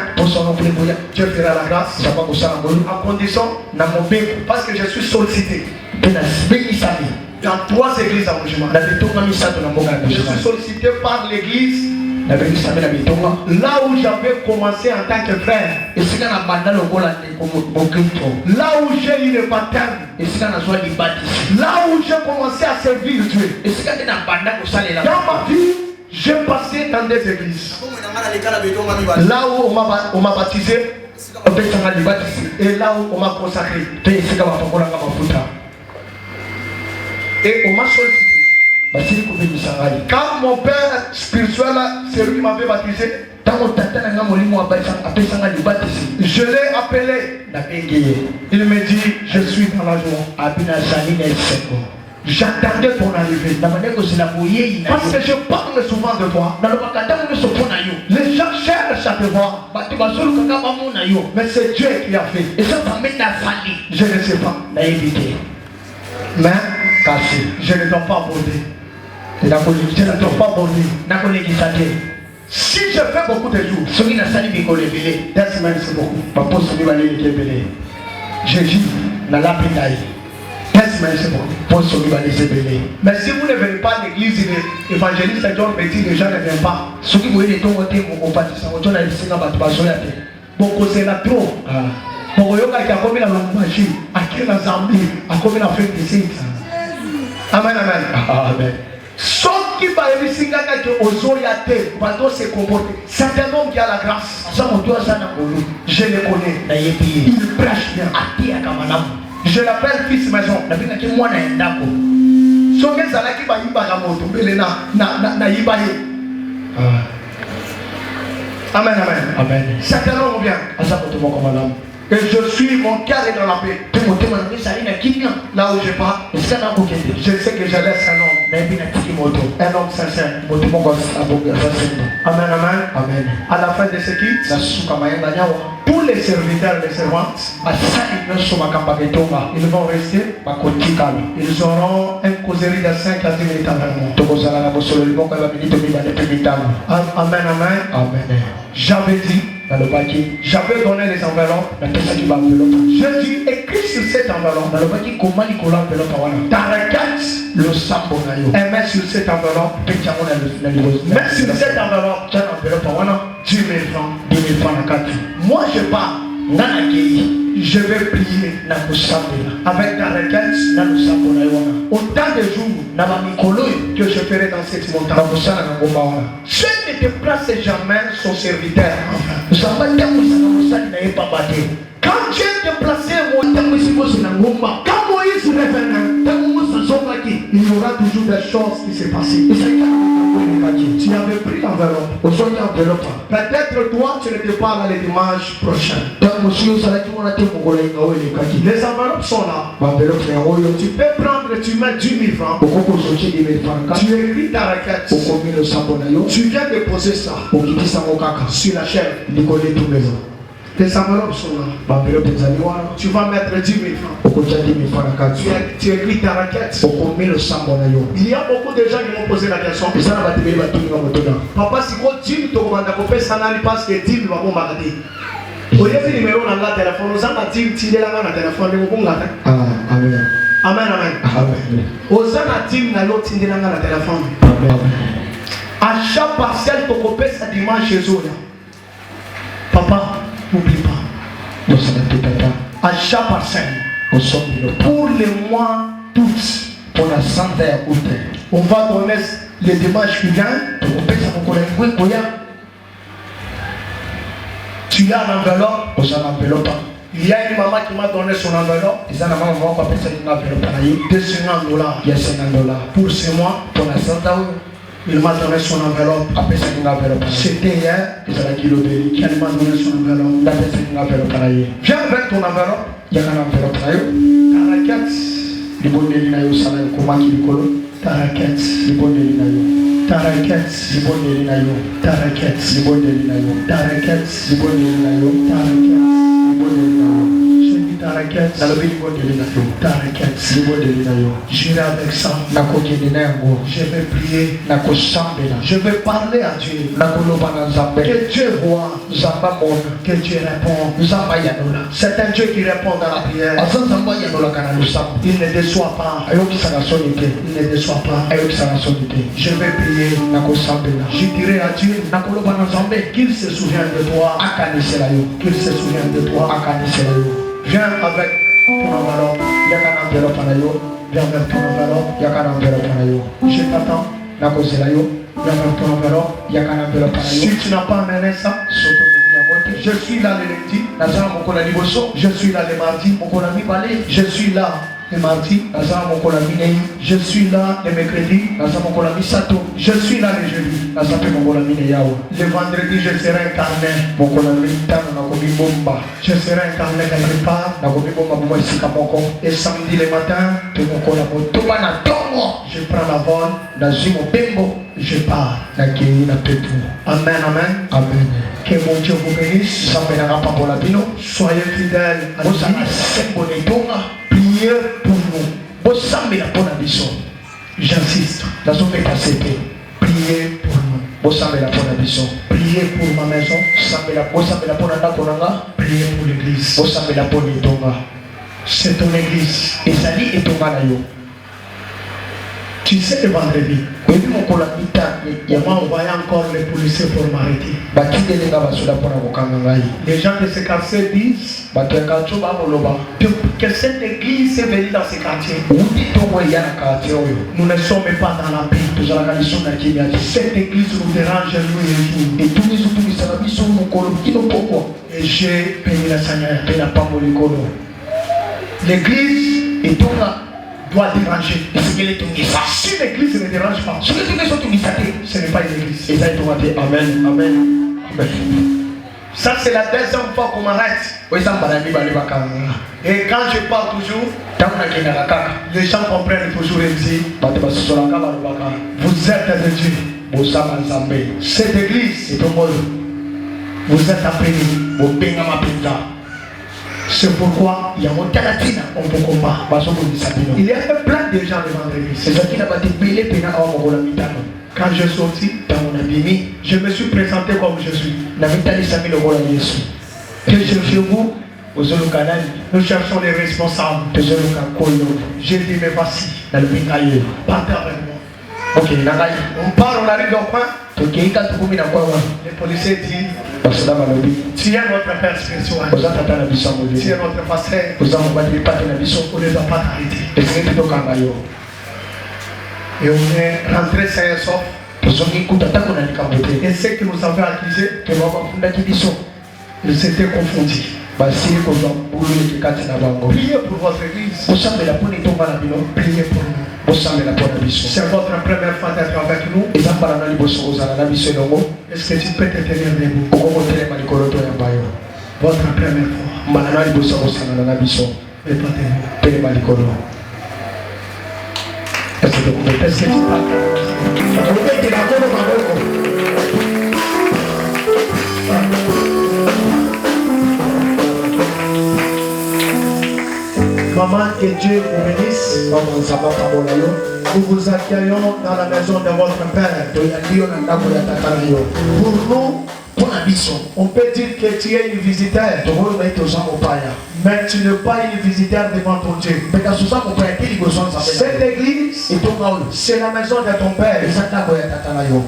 Dieu fera la grâce, à condition, parce que je suis sollicité. Dans 3 églises à Mojima. Je suis sollicité par l'église là où j'avais commencé en tant que frère. Là où j'ai eu le baptême. Là où j'ai commencé à servir Dieu. Dans ma vie, j'ai passé dans des églises. Là où on m'a baptisé. Et là où on m'a consacré. Et on m'a sollicité. Quand mon père spirituel, c'est lui qui m'avait baptisé, je l'ai appelé. Il me dit, je suis dans la joie. J'attendais ton arrivée. Parce que je parle souvent de toi. Les gens cherchent à te voir. Mais c'est Dieu qui a fait. Je ne sais pas. Mais je ne dois pas aborder. Je ne dois pas aborder. Si je fais beaucoup de jours, 2 semaines c'est beaucoup. Je dis, 2 semaines c'est beaucoup. Mais si vous ne venez pas à l'église, l'évangéliste John me dit les gens ne viennent pas. Beaucoup c'est là trop. Amen, amen. Amen. Sauf qui va réussir à se comporter. C'est un homme qui a la grâce. Je le connais. Il prêche bien. Je l'appelle fils maison. Amen, amen. Amen. C'est un homme bien. Et je suis, mon cœur est dans la paix. Là où je pars, je sais que je laisse un homme sincère. Amen, amen. Amen. À la fin de ce qui, tous les serviteurs et les servantes, ils vont rester. Ils auront une causerie de 5 à 10 minutes avec moi. Amen, amen. Amen. J'avais dit, j'avais donné les enveloppes. Je dis, écris sur cette enveloppe. Ta requête, le sambo. Et mets sur cette enveloppe. Mets sur cette enveloppe. 10 000 francs. Moi je pars. Je vais prier avec ta requête autant de jours que je ferai dans cette montagne. Je ne te place jamais son serviteur. Quand Dieu te placé, quand Moïse revenait, il y aura toujours des choses qui se passent. Tu avais pris l'enveloppe. Peut-être toi, tu ne te parles les dimanches prochains. Les enveloppes sont là. Tu peux prendre, tu mets 10 000 francs. Tu écris ta requête. Tu viens déposer ça sur la chaîne. Les enveloppes sont là. Tu vas mettre 10 000 francs. Tu écris ta requête. Il y a beaucoup de gens qui m'ont posé la question. Papa, si vous dites que vous avez fait parce que Dieu va vous marquer. Vous avez le numéro dans la téléphone. Vous avez dit que vous avez le téléphone. Amen. Amen. Amen. Vous avez dit que vous avez le téléphone. Achat partiel pour couper sa dimanche chez eux. Papa, n'oublie pas. Achat partiel. Pour le mois d'août. Pour la santé août. On va donner les dimanches qui viennent. Tu as l'enveloppe. Il y a une maman qui m'a donné son enveloppe. $250. Il y a $50. Pour ce mois, il m'a donné son enveloppe. C'était hier. Il m'a donné son enveloppe. Viens avec ton enveloppe. J'irai avec ça. Je vais prier. Je vais parler à Dieu. Que Dieu voit. Que Dieu répond. C'est un Dieu qui répond dans la prière. Il ne déçoit pas. Il ne déçoit pas. Je vais prier. Je dirai à Dieu qu'il se souvient de toi. Qu'il se souvient de toi. Viens avec ton enveloppe. Viens avec ton enveloppe. Je t'attends. Viens avec ton enveloppe. Si tu n'as pas amené ça, je suis là le lundi. Je suis là le mardi. Je suis là le mardi. Je suis là le mercredi. Je suis là le jeudi. Le vendredi, je serai incarné. Je serai incarné quelque part. Et samedi le matin, je prends la vol. Je pars. Amen, amen. Amen. Que mon Dieu vous bénisse. Soyez fidèles à Dieu. Priez pour nous. J'insiste. Priez pour nous. Priez pour ma maison. Priez pour l'église. C'est ton église. Tu sais le vendredi, il m'a envoyé encore les policiers pour m'arrêter. Les gens de ce quartier disent que cette église est venue dans ce quartier. Nous ne sommes pas dans la paix. Cette église nous dérange nous et tout. Et j'ai payé le Seigneur. L'église est doit déranger. Si l'église ne dérange pas, ce n'est pas une église. Amen. Amen. Amen. Ça, c'est la deuxième fois qu'on m'arrête. Et quand je parle toujours, les gens comprennent toujours et disent vous êtes de Dieu. Cette église, vous êtes appelés. C'est pourquoi il y a mon talatina, on peut combattre. Il y a plein de gens devant l'église. Quand je suis sorti, je me suis présenté comme je suis. Que cherchez-vous? Nous cherchons les responsables. J'ai dit, mais voici. Partez avec moi. On part, on arrive au coin. Les policiers disent tu es notre père spirituel. Tu es notre pasteur. On ne doit pas t'arrêter. Et on est rentré sain et sauf. Et ce que nous avons accusé, ils s'étaient confondus. Priez pour votre église. Priez pour nous. C'est votre première fois d'être avec nous. Est-ce que tu peux te tenir debout? Votre première fois. Et toi, est-ce que tu Maman, que Dieu vous bénisse. Nous vous accueillons dans la maison de votre Père. Pour nous, on peut dire que tu es une visiteur. Mais tu n'es pas une visiteur devant ton Dieu. Cette église, c'est la maison de ton Père.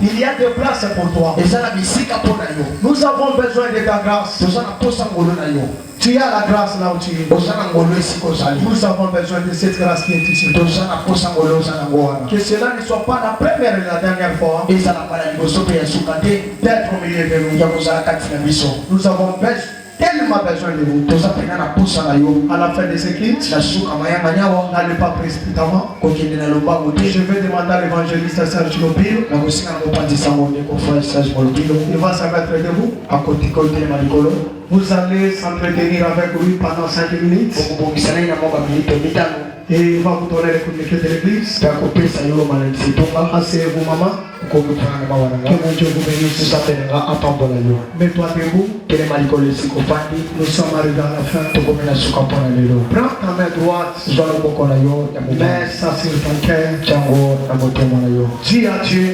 Il y a des places pour toi. Nous avons besoin de ta grâce. Tu as la grâce là où tu es. Nous avons besoin de cette grâce qui est ici. Que cela ne soit pas la première et la dernière fois d'être au milieu de nous. Nous avons tellement besoin de vous. À la fin de ce culte, n'allez pas précipitamment. Je vais demander à l'évangéliste Serge Lopilo. Il va se mettre debout. Vous allez s'entretenir avec lui pendant 5 minutes. Et il va vous donner les communiqués de l'église. Asseyez-vous, maman. Que mon Dieu vous bénisse. Mets-toi debout. Nous sommes arrivés à la fin. Prends ta main droite. Mets ça sur ton cœur. Dis à Dieu.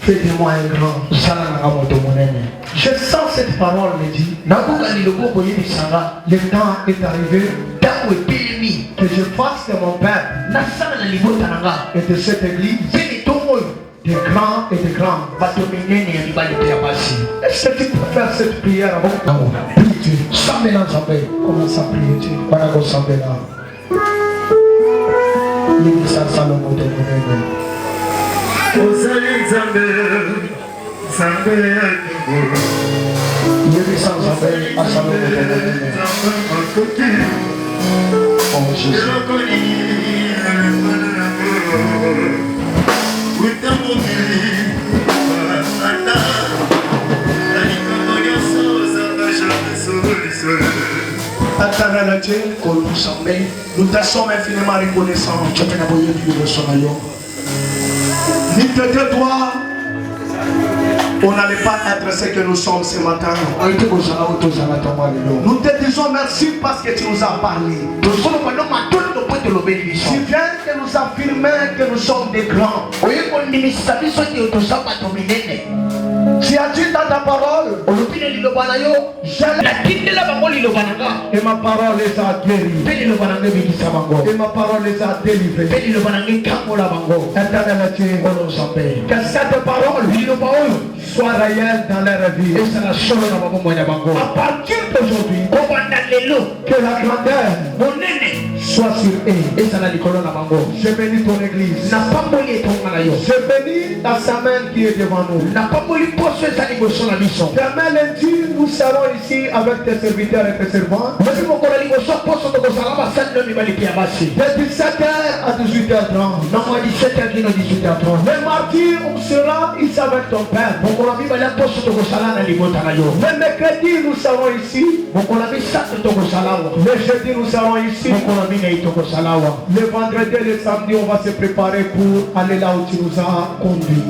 Fais de moi un grand. Je sens cette parole me dit. Le temps est arrivé que je fasse de mon Père et de cette église des grands et des grands. Est-ce que tu peux faire cette prière avant? Prie Dieu. Commence à prier Dieu. Nous te sommes infiniment reconnaissants. Ni de toi, on n'allait pas être ce que nous sommes ce matin. Nous te disons merci parce que tu nous as parlé. Tu viens de nous affirmer que nous sommes des grands. Tu as dit dans ta parole, et ma parole les a guéris. Et ma parole les a délivrés. Que cette parole soit réelle dans leur vie. À partir d'aujourd'hui, que la grandeur soit sur eux. Je bénis ton église. Je bénis ta semaine qui est devant nous. Demain lundi, nous serons ici avec tes serviteurs et tes servantes. De 17h à 18h30. Le mardi, on sera ici avec ton Père. Le mercredi, nous serons ici. Le jeudi, nous serons ici. Le vendredi et le samedi, on va se préparer pour aller là où tu nous as conduits.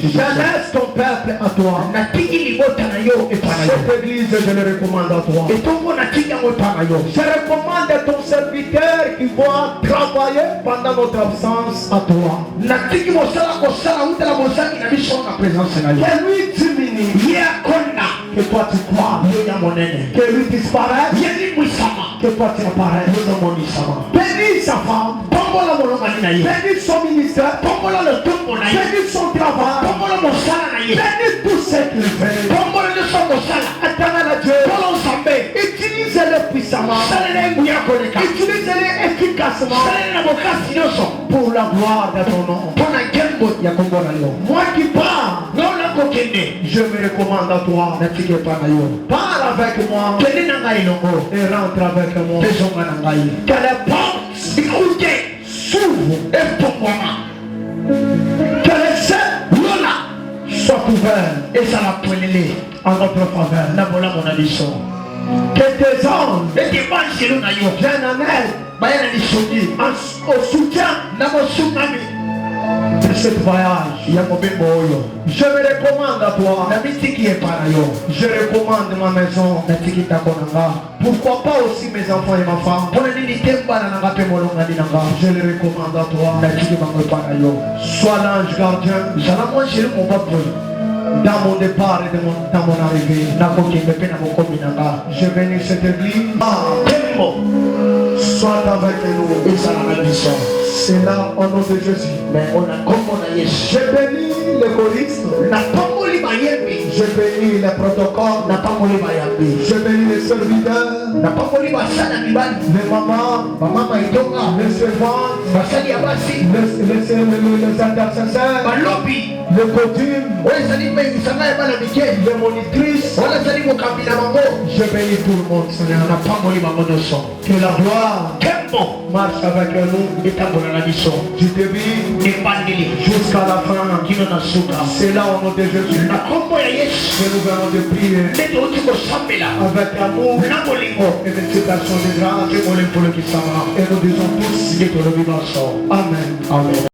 Je laisse ton peuple à toi. Cette église, je le recommande à toi. Je recommande ton serviteur qui va travailler pendant notre absence à toi. Que lui diminue. Que toi tu crois. Que lui disparaisse. Que toi tu apparaisses. Bénis sa femme. Bénis son ministère. Bénis son travail. Bénis tout ce qu'il fait. Éternel Dieu, utilisez-le puissamment. Utilisez-le efficacement pour la gloire de ton nom. Moi qui parle, je me recommande à toi. Parle avec moi et rentre avec moi. Que les portes s'ouvrent que les cieux soient couverts et ça l'a poêlé en notre faveur. Que tes anges viennent en aide au soutien de ce voyage. Je me recommande à toi. Je recommande ma maison. Pourquoi pas aussi mes enfants et ma femme. Je les recommande à toi. Sois l'ange gardien dans mon départ et dans mon arrivée. Je bénis cette église. Sois avec nous. C'est là au nom de Jésus. Je bénis les choristes. Je bénis les protocoles. Je bénis les serviteurs. Les mamans. Les servantes. Les intercesseurs. Les coutumes. Les monitrices. Je bénis tout le monde, Seigneur. Que la gloire marche avec nous. Du début jusqu'à la fin. C'est là au nom de Jésus que nous venons de prier avec amour et une citation de grâce. Et nous disons tous Amen. Amen.